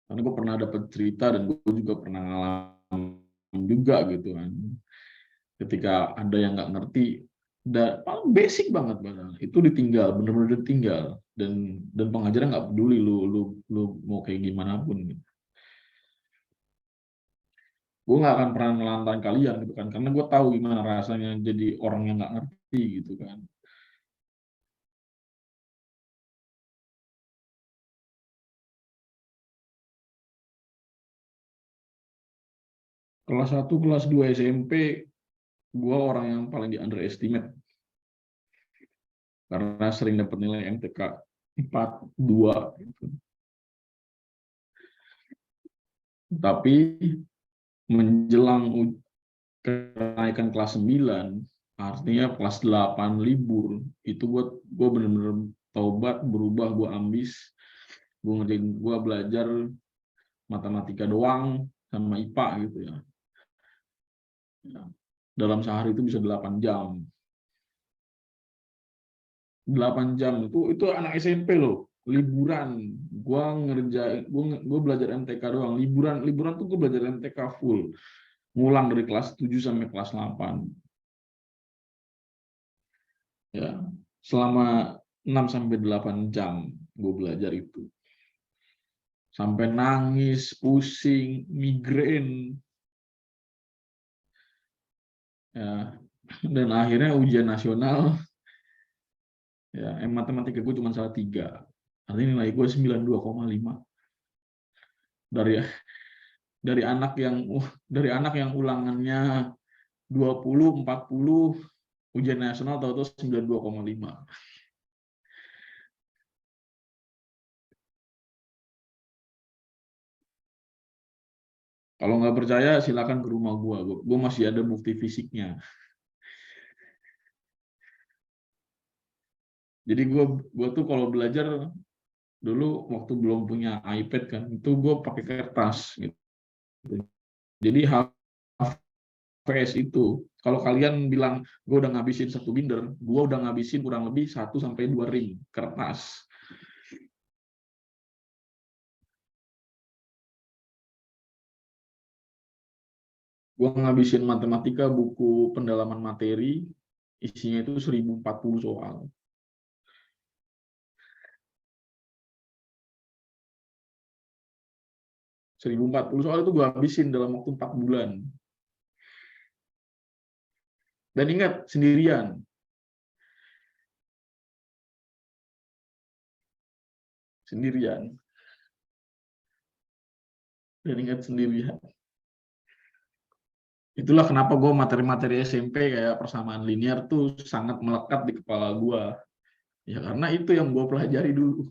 Karena gue pernah dapat cerita, dan gue juga pernah ngalamin juga gitu kan. Ketika ada yang nggak ngerti, paling basic banget bahkan itu ditinggal, bener-bener ditinggal, dan pengajarnya nggak peduli lu mau kayak gimana pun. Gue nggak akan pernah melantarkan kalian gitu kan, karena gue tahu gimana rasanya jadi orang yang nggak ngerti gitu kan. Kelas 1, kelas 2 SMP, gue orang yang paling di underestimate karena sering dapat nilai MTK 4,2 gitu. Tapi menjelang kenaikan kelas 9, artinya kelas 8 libur, itu gue bener-bener taubat, berubah, gue ambis, gue belajar matematika doang sama IPA gitu ya. Dalam sehari itu bisa 8 jam. 8 jam itu anak SMP loh, liburan. Gue belajar MTK doang. Liburan tuh gue belajar MTK full. Ngulang dari kelas 7 sampai kelas 8. Ya, selama 6 sampai 8 jam gue belajar itu. Sampai nangis, pusing, migrain. Ya, dan akhirnya ujian nasional, ya, matematika gue cuma salah 3. Artinya nilai gue 92,5. Dari anak yang ulangannya 20, 40, ujian nasional tahu-tahu 92,5. Kalau nggak percaya silakan ke rumah gue masih ada bukti fisiknya. Jadi gue tuh kalau belajar dulu waktu belum punya iPad kan, itu gue pakai kertas gitu. Jadi HVS itu, kalau kalian bilang gue udah ngabisin 1 binder, gue udah ngabisin kurang lebih 1 sampai 2 ring kertas. Gue ngabisin matematika buku pendalaman materi, isinya itu 1040 soal. 1040 soal itu gue habisin dalam waktu 4 bulan. Dan ingat, sendirian. Sendirian. Dan ingat, sendirian. Itulah kenapa gue materi-materi SMP kayak persamaan linear tuh sangat melekat di kepala gue. Ya karena itu yang gue pelajari dulu.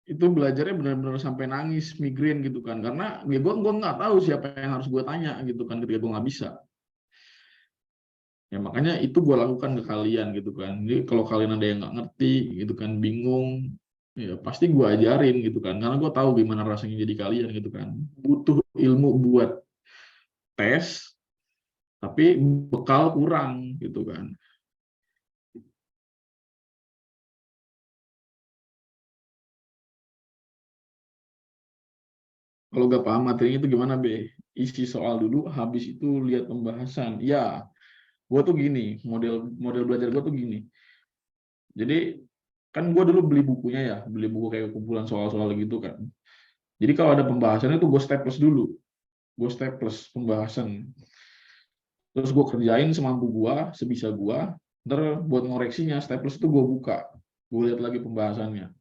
Itu belajarnya benar-benar sampai nangis, migrain gitu kan. Karena ya gue nggak tahu siapa yang harus gue tanya gitu kan ketika gue nggak bisa. Ya makanya itu gue lakukan ke kalian gitu kan. Jadi kalau kalian ada yang nggak ngerti gitu kan, bingung, ya pasti gue ajarin gitu kan. Karena gue tahu gimana rasanya jadi kalian gitu kan. Butuh ilmu buat tes, tapi bekal kurang gitu kan. Kalau nggak paham materinya itu gimana, Be? Isi soal dulu, habis itu lihat pembahasan. Ya, gue tuh gini, model belajar gue tuh gini. Jadi kan gue dulu beli bukunya ya, beli buku kayak kumpulan soal-soal gitu kan. Jadi kalau ada pembahasannya tuh gue staples dulu, gue staples pembahasan. Terus gue kerjain semampu gue, sebisa gue. Ntar buat ngoreksinya, staples itu gue buka, gue lihat lagi pembahasannya.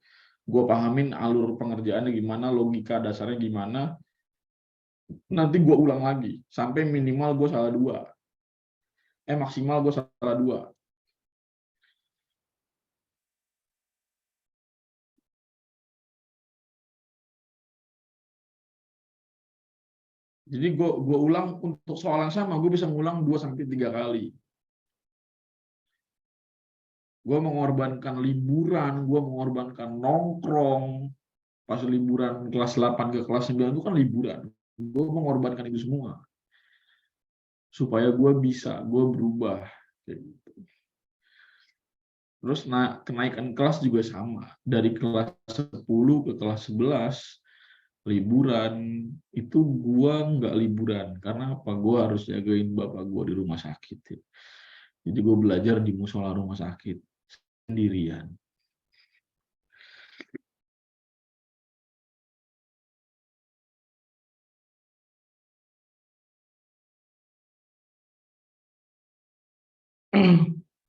Gue pahamin alur pengerjaannya gimana, logika dasarnya gimana. Nanti gue ulang lagi sampai minimal gue salah 2, maksimal gue salah 2. Jadi gue ulang untuk soal yang sama, gue bisa ngulang 2-3 kali. Gue mengorbankan liburan, gue mengorbankan nongkrong. Pas liburan kelas 8 ke kelas 9 itu kan liburan. Gue mengorbankan itu semua supaya gue berubah. Terus kenaikan kelas juga sama. Dari kelas 10 ke kelas 11, liburan, itu gua nggak liburan. Karena apa? Gua harus jagain bapak gua di rumah sakit. Jadi gua belajar di musola rumah sakit sendirian.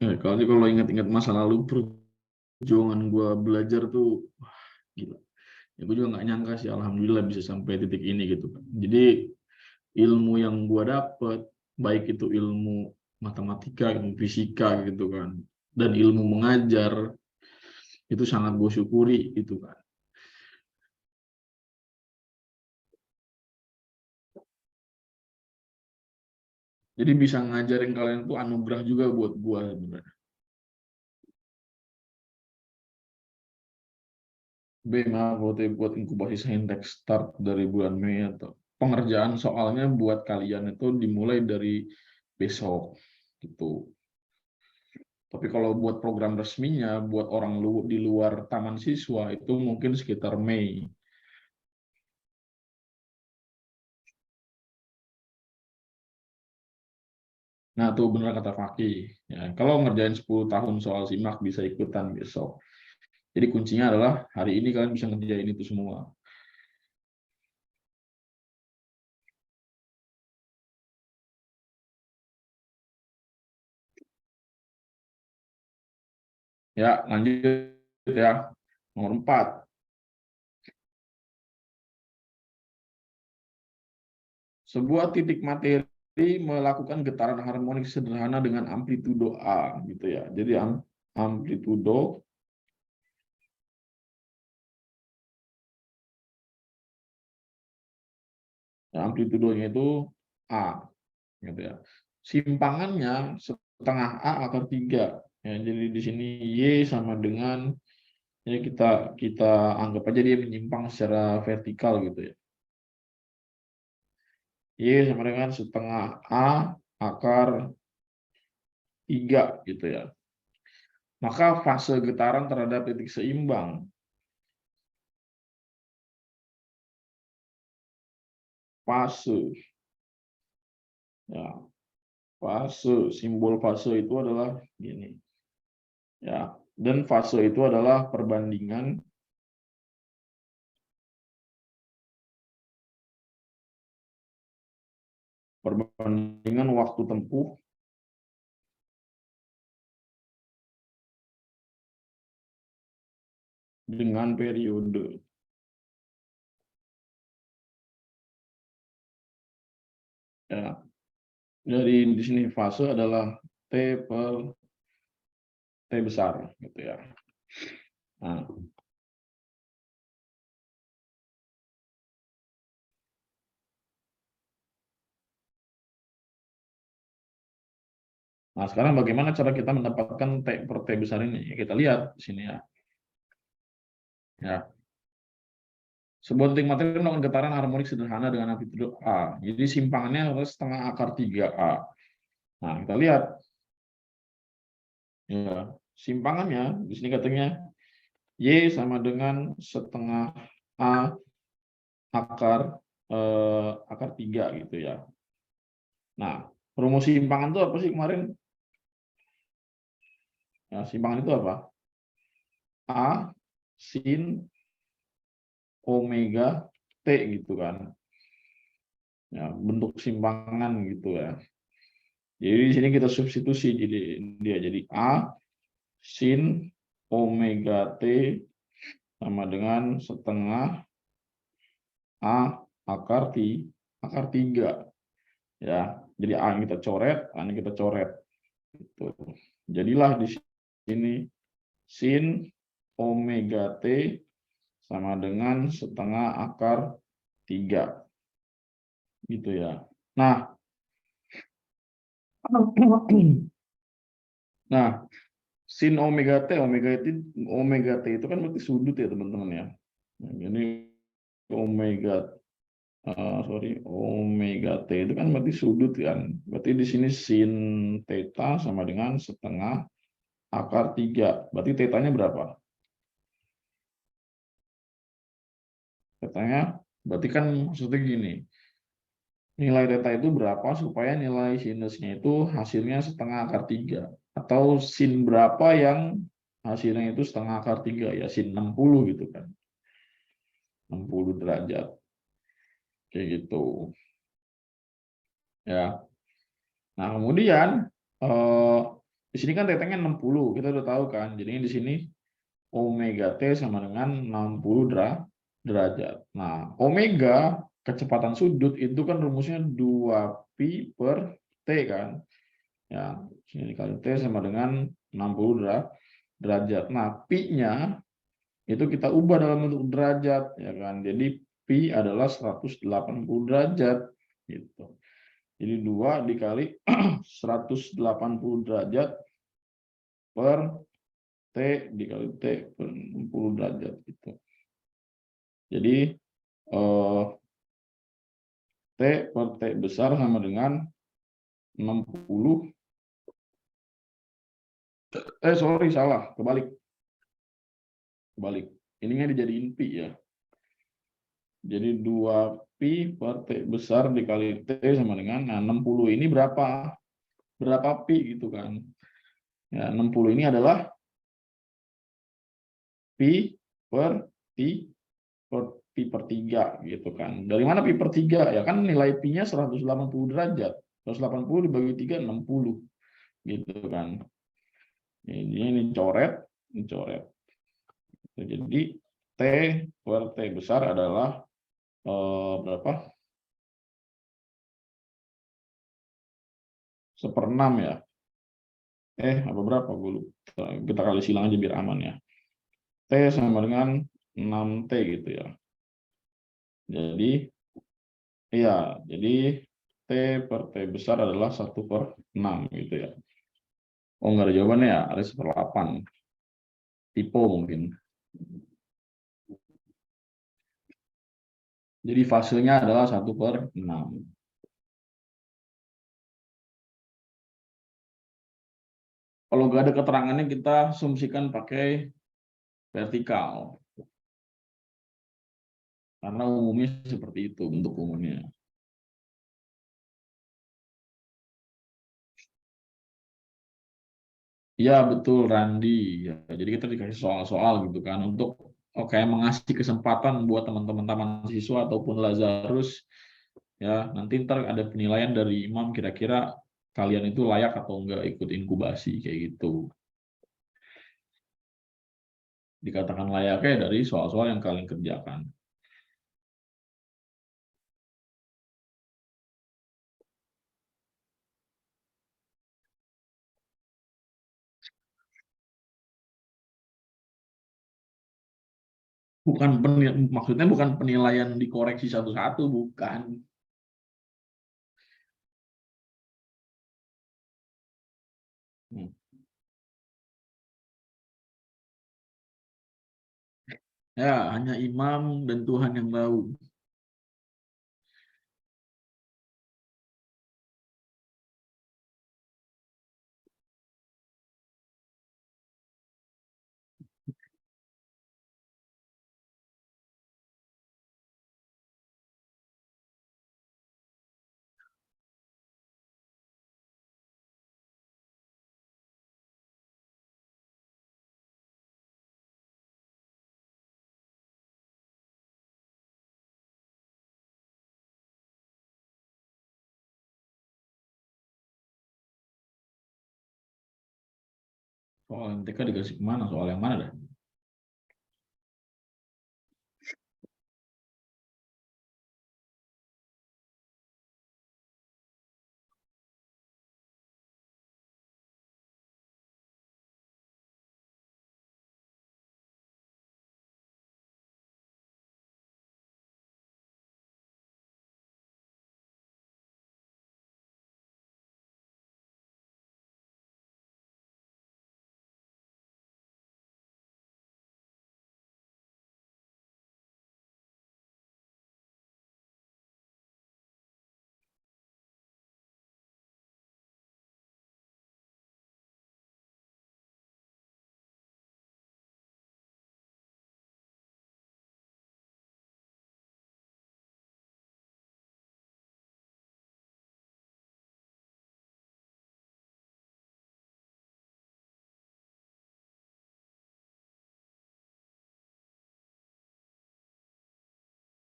Ya, kalau ingat-ingat masa lalu perjuangan gue belajar tuh, wah, gila. Ya, gue juga nggak nyangka sih, alhamdulillah bisa sampai titik ini gitu kan. Jadi ilmu yang gue dapet, baik itu ilmu matematika, ilmu fisika gitu kan, dan ilmu mengajar, itu sangat gue syukuri gitu kan. Jadi bisa ngajarin kalian tuh anugerah juga buat gue sebenarnya. Maaf buat inkubasi saintek start dari bulan Mei, atau pengerjaan soalnya buat kalian itu dimulai dari besok gitu. Tapi kalau buat program resminya buat orang di luar taman siswa itu mungkin sekitar Mei. Nah, tuh benar kata Fakih. Ya, kalau ngerjain 10 tahun soal SIMAK bisa ikutan besok. Jadi kuncinya adalah hari ini kalian bisa ngerjain itu semua. Ya, lanjut ya. Nomor 4. Sebuah titik materi melakukan getaran harmonik sederhana dengan amplitudo A gitu ya. Jadi amplitudo amplitudonya itu A gitu ya. Simpangannya setengah A akar 3. Ya, jadi di sini Y sama dengan, ya kita anggap aja dia menyimpang secara vertikal gitu ya. Y sama dengan setengah A akar 3 gitu ya. Maka fase getaran terhadap titik seimbang fase, ya, fase, simbol fase itu adalah gini ya, dan fase itu adalah perbandingan waktu tempuh dengan periode. Ya, dari di sini fase adalah T per T besar gitu ya. Nah, sekarang bagaimana cara kita mendapatkan T per T besar ini? Kita lihat di sini ya. Ya. Sebuah titik materi melakukan getaran harmonik sederhana dengan amplitudo A. Jadi simpangannya adalah setengah akar 3A. Nah, kita lihat. Ya, simpangannya di sini katanya Y sama dengan setengah A akar 3 gitu ya. Nah, rumus simpangan itu apa sih kemarin? Ya, simpangan itu apa? A sin omega T gitu kan. Ya, bentuk simpangan gitu ya. Jadi di sini kita substitusi jadi A sin omega T sama dengan setengah A akar 3 ya. Jadi A yang kita coret, A yang kita coret. Gitu. Jadilah di sini sin omega T sama dengan setengah akar 3 gitu ya. Nah, sin omega T itu kan berarti sudut ya teman-teman ya. Nah, ini omega T itu kan berarti sudut kan. Berarti di sini sin theta sama dengan setengah akar 3. Berarti tetanya berapa? Tetanya berarti kan maksudnya gini. Nilai theta itu berapa supaya nilai sinusnya itu hasilnya setengah akar 3. Atau sin berapa yang hasilnya itu setengah akar 3, ya sin 60 gitu kan. 60 derajat. Kayak gitu. Ya. Nah, kemudian di sini kan tetanya 60, kita udah tahu kan. Jadi di sini omega T sama dengan 60 derajat. Nah, omega kecepatan sudut itu kan rumusnya 2pi per T kan. Ya, sini dikali T sama dengan 60 derajat. Nah, pi-nya itu kita ubah dalam bentuk derajat ya kan. Jadi pi adalah 180 derajat gitu. Jadi 2 dikali 180 derajat per T dikali T per 60 derajat gitu. Jadi T per T besar sama dengan 60. Sorry, salah. Kebalik. Ininya dijadiin pi ya. Jadi 2pi per T besar dikali T sama dengan 60. Ini berapa? Berapa pi gitu kan. Ya, 60 ini adalah pi per T pi per 3 gitu kan. Dari mana pi per 3? Ya kan nilai pi-nya 180 derajat. 180 dibagi 3 60 gitu kan. Ini coret. Jadi T per T besar adalah berapa? 1/6 ya. Apa berapa? Gue lupa. Kita kali silang aja biar aman ya. T sama dengan 6T gitu ya. Jadi, T per T besar adalah 1/6 gitu ya. Oh, nggak ada jawabannya ya, ada 1/8. Typo mungkin. Jadi fasenya adalah 1/6. Kalau nggak ada keterangannya, kita asumsikan pakai vertikal. Karena umumnya seperti itu bentuk umumnya. Iya betul Randi. Ya, jadi kita dikasih soal-soal gitu kan untuk kayak mengasih kesempatan buat teman-teman taman siswa ataupun Lazarus ya nanti ntar ada penilaian dari Imam kira-kira kalian itu layak atau enggak ikut inkubasi kayak gitu. Dikatakan layaknya dari soal-soal yang kalian kerjakan. Maksudnya bukan penilaian dikoreksi satu-satu, bukan. Ya, hanya Imam dan Tuhan yang tahu. Soal MTK dikasih kemana? Soal yang mana dah?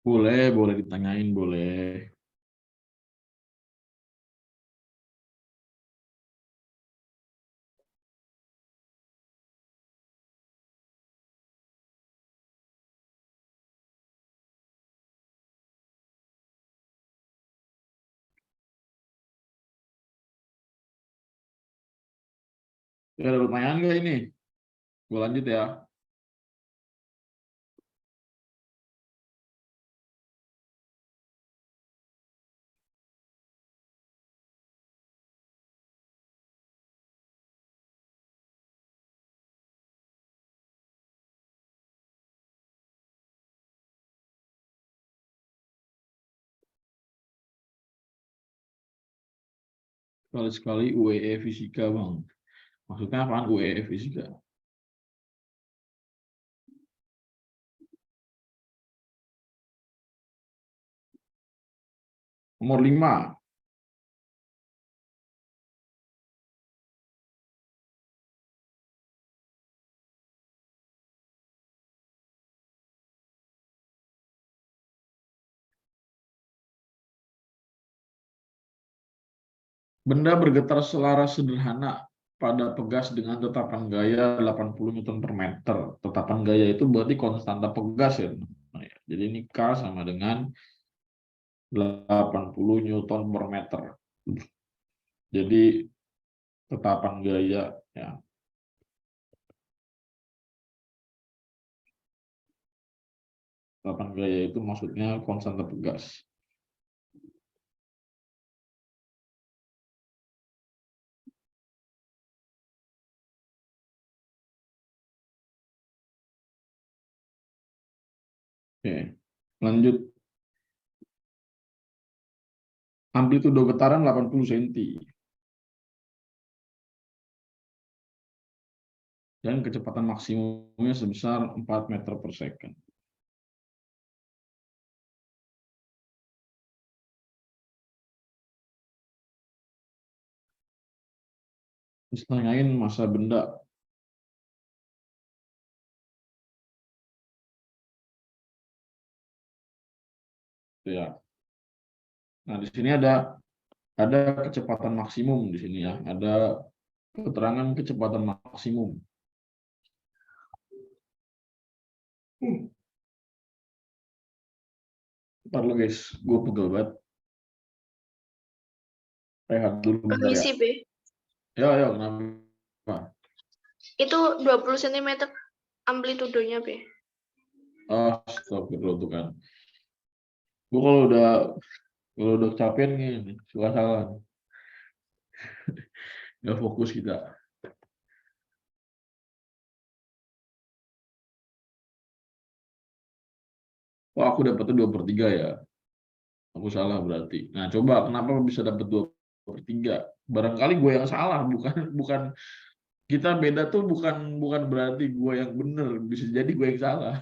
Boleh ditanyain, boleh. Ya, ada pertanyaan nggak ini? Gue lanjut ya. Sekali-sekali UEE fisika, Bang. Maksudnya apaan UEE fisika? Nomor 5. Benda bergetar selaras sederhana pada pegas dengan tetapan gaya 80 Newton per meter. Tetapan gaya itu berarti konstanta pegas ya. Nah, ya. Jadi ini K sama dengan 80 Newton per meter. Jadi tetapan gaya ya. Tetapan gaya itu maksudnya konstanta pegas. Oke, lanjut. Amplitudo getaran 80 cm. Dan kecepatan maksimumnya sebesar 4 meter per second. Terus tanyain massa benda. Ya. Nah, di sini ada kecepatan maksimum di sini ya. Ada keterangan kecepatan maksimum. Ntar lo guys, gue pegel banget. Rehat dulu bentar ya. Permisi, B. Ya, kenapa? Itu 20 cm amplitudonya, B. Astagfirullah tuh kan. Gue kalau udah kecapean nih, suka salah. Nggak fokus kita. Oh, aku dapetnya 2/3 ya. Aku salah berarti. Nah, coba kenapa bisa dapat 2/3? Barangkali gue yang salah, bukan bukan kita beda tuh bukan bukan berarti gue yang bener, bisa jadi gue yang salah.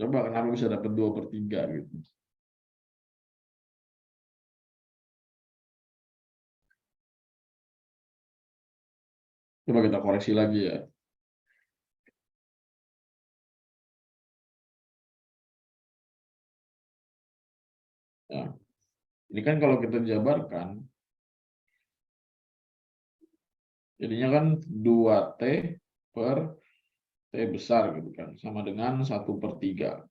Coba kenapa bisa dapat 2/3 gitu. Coba kita koreksi lagi ya. Nah, ini kan kalau kita jabarkan, jadinya kan 2T per T besar gitu kan, sama dengan 1/3.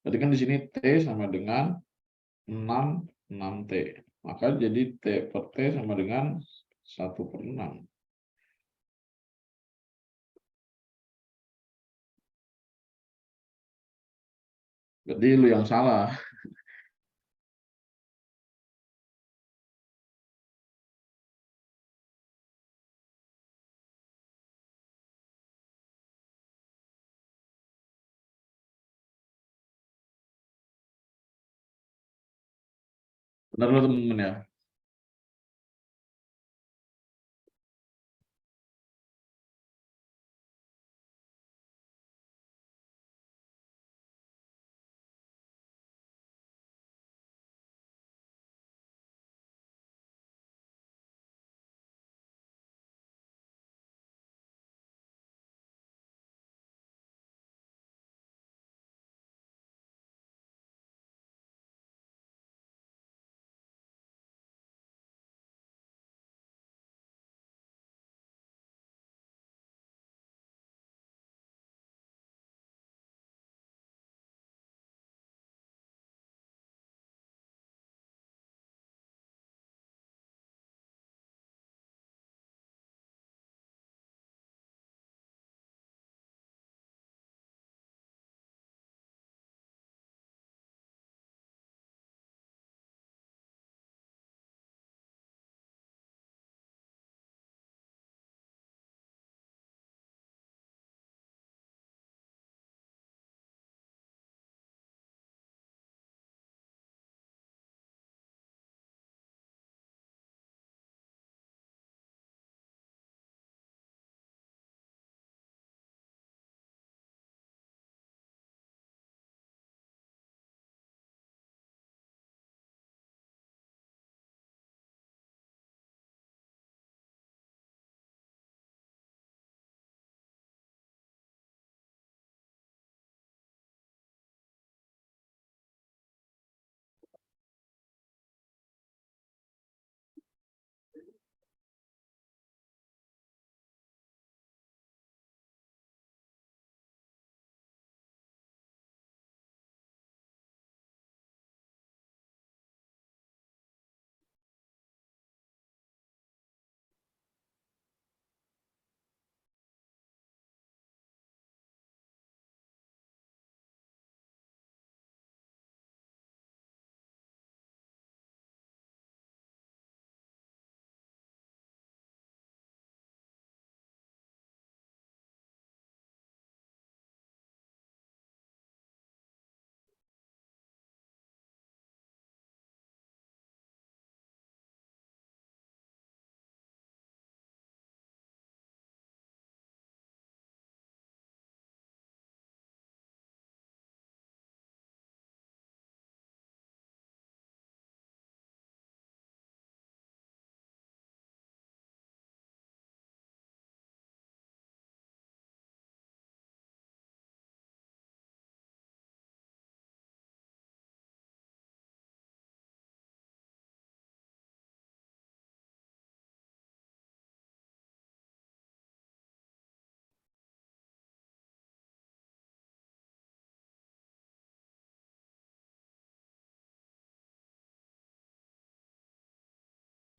Berarti kan di sini T sama dengan 6T. Maka jadi T per T sama dengan 1/6. Berarti lu yang salah. Benar lo temen-temen ya.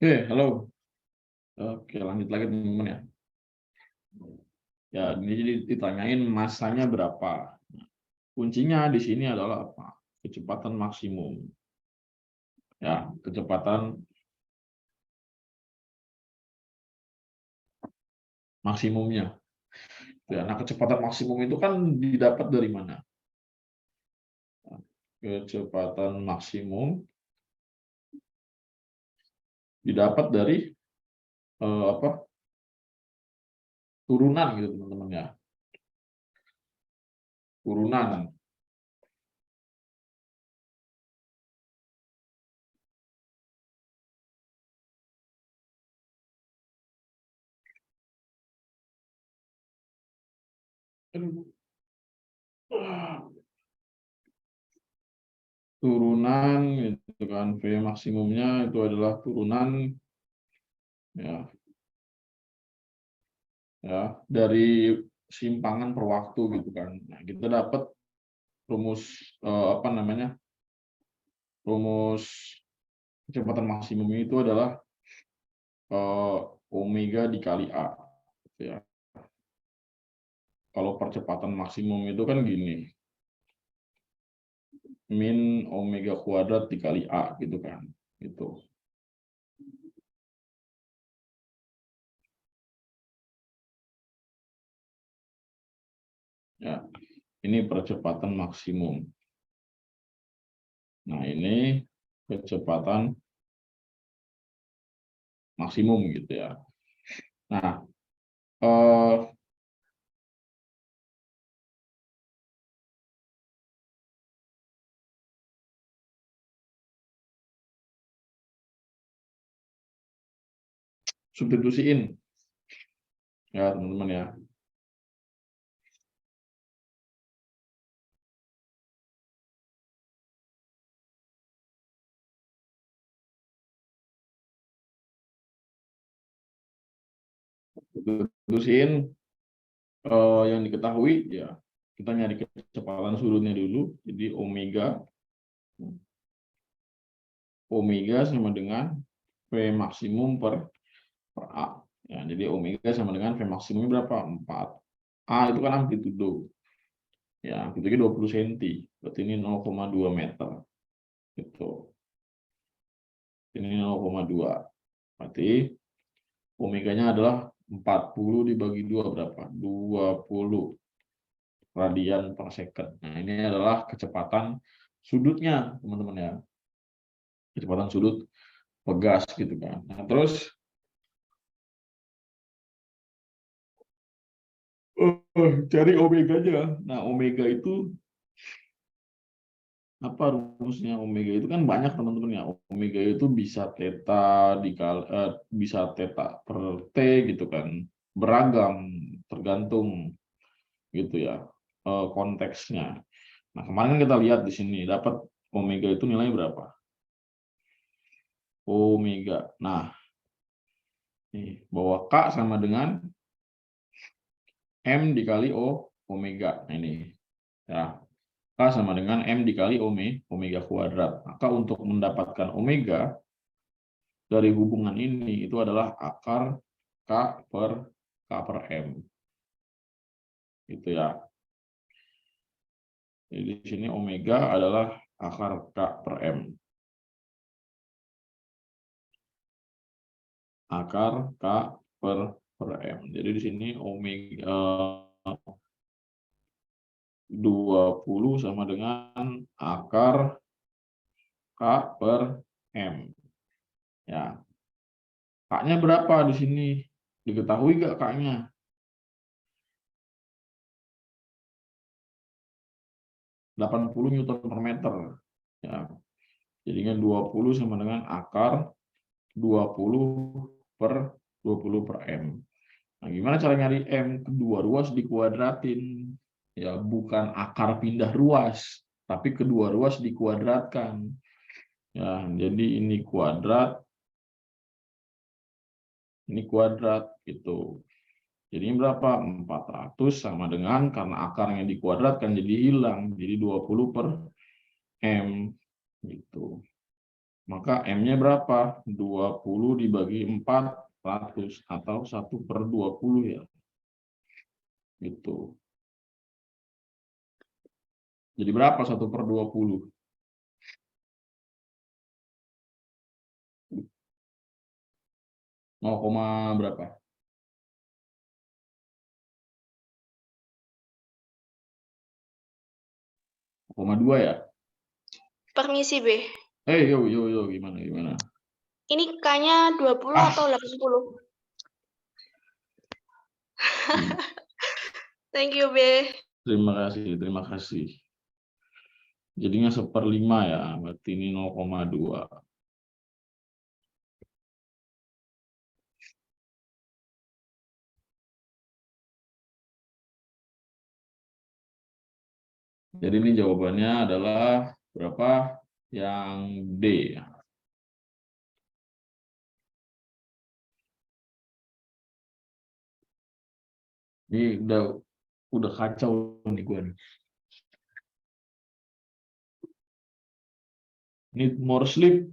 Halo. Oke, lanjut lagi teman-teman ya. Ya, ini jadi ditanyain masanya berapa. Kuncinya di sini adalah apa? Kecepatan maksimum. Ya, kecepatan maksimumnya. Ya, nah, kecepatan maksimum itu kan didapat dari mana? Kecepatan maksimum didapat dari apa? Turunan gitu teman-teman ya. Turunan. Turunan gitu kan, V maksimumnya itu adalah turunan ya dari simpangan per waktu gitu kan. Nah, kita dapat rumus apa namanya? Rumus kecepatan maksimum itu adalah omega dikali A gitu ya. Kalau percepatan maksimum itu kan gini, min omega kuadrat dikali A gitu kan, gitu. Ya, ini percepatan maksimum. Nah, ini kecepatan maksimum gitu ya. Nah, substitusiin ya teman-teman ya. Substitusiin yang diketahui ya, kita nyari kecepatan sudutnya dulu. Jadi omega sama dengan V maksimum per A ya. Jadi omega sama dengan V maksimum berapa? 4. A itu kan amplitudo ya, amplitudo 20 cm, berarti ini 0,2 meter gitu. Ini 0,2, berarti omeganya adalah 40 dibagi 2 berapa? 20 radian per second. Nah, ini adalah kecepatan sudutnya, teman-teman ya. Kecepatan sudut pegas gitu kan. Nah, terus cari omeganya. Nah, omega itu apa rumusnya? Omega itu kan banyak teman-teman ya. Omega itu bisa theta bisa theta per t gitu kan. Beragam, tergantung gitu ya konteksnya. Nah, kemarin kita lihat di sini dapat omega itu nilainya berapa? Omega. Nah, bahwa K sama dengan M dikali omega. Nah, ini ya. K sama dengan M dikali omega kuadrat. Maka untuk mendapatkan omega dari hubungan ini itu adalah akar K per M. Gitu ya. Jadi di sini omega adalah akar K per M. Akar K per M. Jadi di sini omega 20 sama dengan akar K per M. Ya. K-nya berapa di sini? Diketahui nggak K-nya? 80 Newton per meter. Ya. Jadinya 20 sama dengan akar 20 per 20 per M. Nah, gimana cara nyari M? Kedua ruas dikuadratin. Ya, bukan akar pindah ruas, tapi kedua ruas dikuadratkan. Ya, jadi ini kuadrat gitu. Jadi berapa? 400 sama dengan, karena akarnya dikuadratkan jadi hilang. Jadi 20 per M gitu. Maka M-nya berapa? 20 dibagi 400 atau 1/20 ya. Gitu. Jadi berapa 1/20? 0, berapa? 0,2 ya? Permisi, B. Yo, gimana? Ini K-nya 20 atau 80? Thank you, B. Terima kasih. Jadinya 1/5 ya, berarti ini 0,2. Jadi ini jawabannya adalah berapa? Yang D. Ini udah kacau nih gue nih. Need more sleep.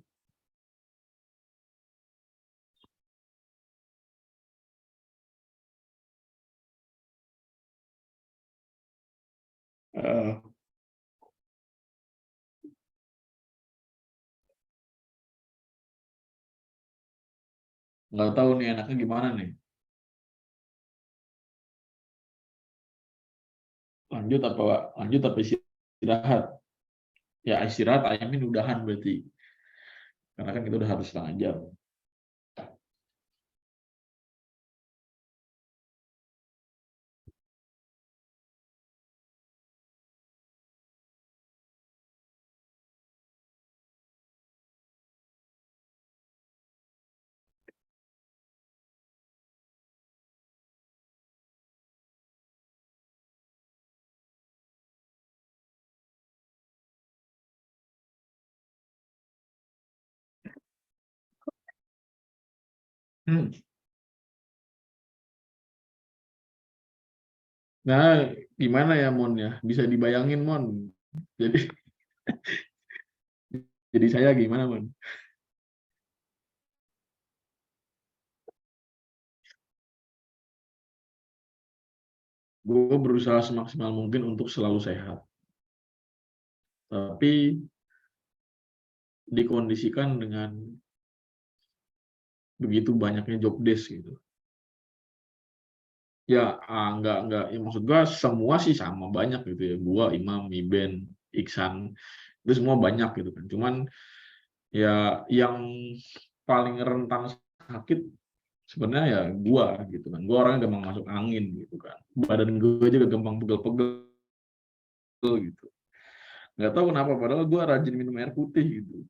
Nggak tahu nih enaknya gimana nih. Lanjut apa istirahat? Ya istirahat, ayamin udahan berarti. Karena kan kita udah harus 1/2 jam. Nah, gimana ya Mon ya? Bisa dibayangin Mon. Jadi saya gimana Mon? Gue berusaha semaksimal mungkin untuk selalu sehat. Tapi dikondisikan dengan begitu banyaknya job desk gitu. Ya, enggak. Ya, maksud gue semua sih sama banyak gitu ya. Gua, Imam, Iben, Iksan, itu semua banyak gitu kan. Cuman ya yang paling rentan sakit sebenarnya ya gua gitu kan. Gua orangnya gampang masuk angin gitu kan. Badan gue aja gampang pegel-pegel gitu. Nggak tahu kenapa, padahal gua rajin minum air putih gitu.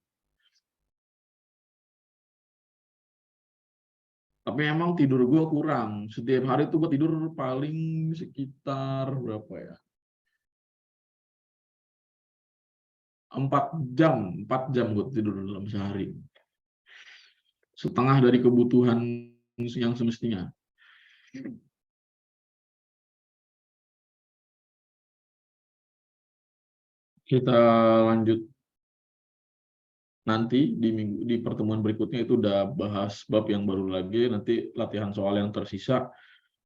Tapi emang tidur gue kurang. Setiap hari tuh gue tidur paling sekitar berapa ya? 4 jam gue tidur dalam sehari. Setengah dari kebutuhan yang semestinya. Kita lanjut nanti di pertemuan berikutnya, itu udah bahas bab yang baru lagi. Nanti latihan soal yang tersisa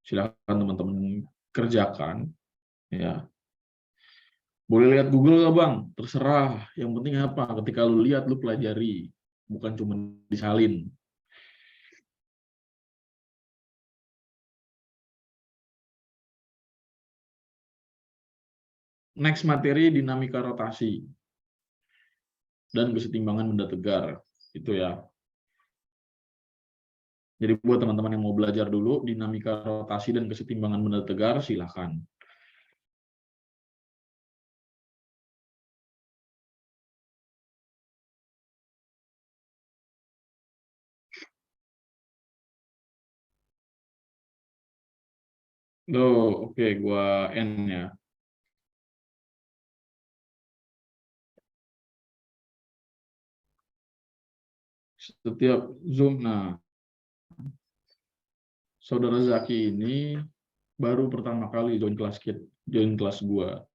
silakan teman-teman kerjakan ya. Boleh lihat Google nggak Bang? Terserah. Yang penting apa? Ketika lu lihat, lu pelajari, bukan cuma disalin. Next materi dinamika rotasi dan kesetimbangan benda tegar, itu ya. Jadi buat teman-teman yang mau belajar dulu dinamika rotasi dan kesetimbangan benda tegar, silakan. Oke, gua N ya. Setiap Zoom, nah, saudara Zaki ini baru pertama kali join kelas gua.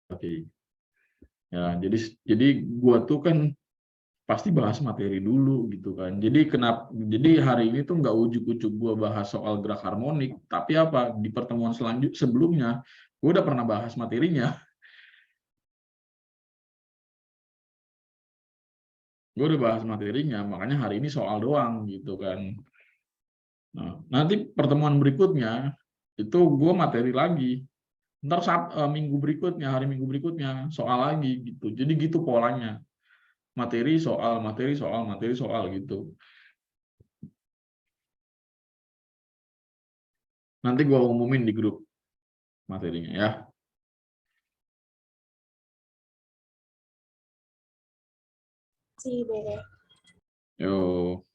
Oke. Ya, jadi gua tuh kan pasti bahas materi dulu gitu kan. Jadi hari ini tuh nggak ujuk-ujuk gua bahas soal gerak harmonik, tapi apa di pertemuan sebelumnya gua udah pernah bahas materinya. Gue udah bahas materinya, makanya hari ini soal doang gitu kan. Nah, nanti pertemuan berikutnya itu gue materi lagi. Ntar minggu berikutnya, hari minggu berikutnya soal lagi gitu. Jadi gitu polanya. Materi, soal, materi, soal, materi, soal gitu. Nanti gue umumin di grup materinya ya. sih deh. Yo.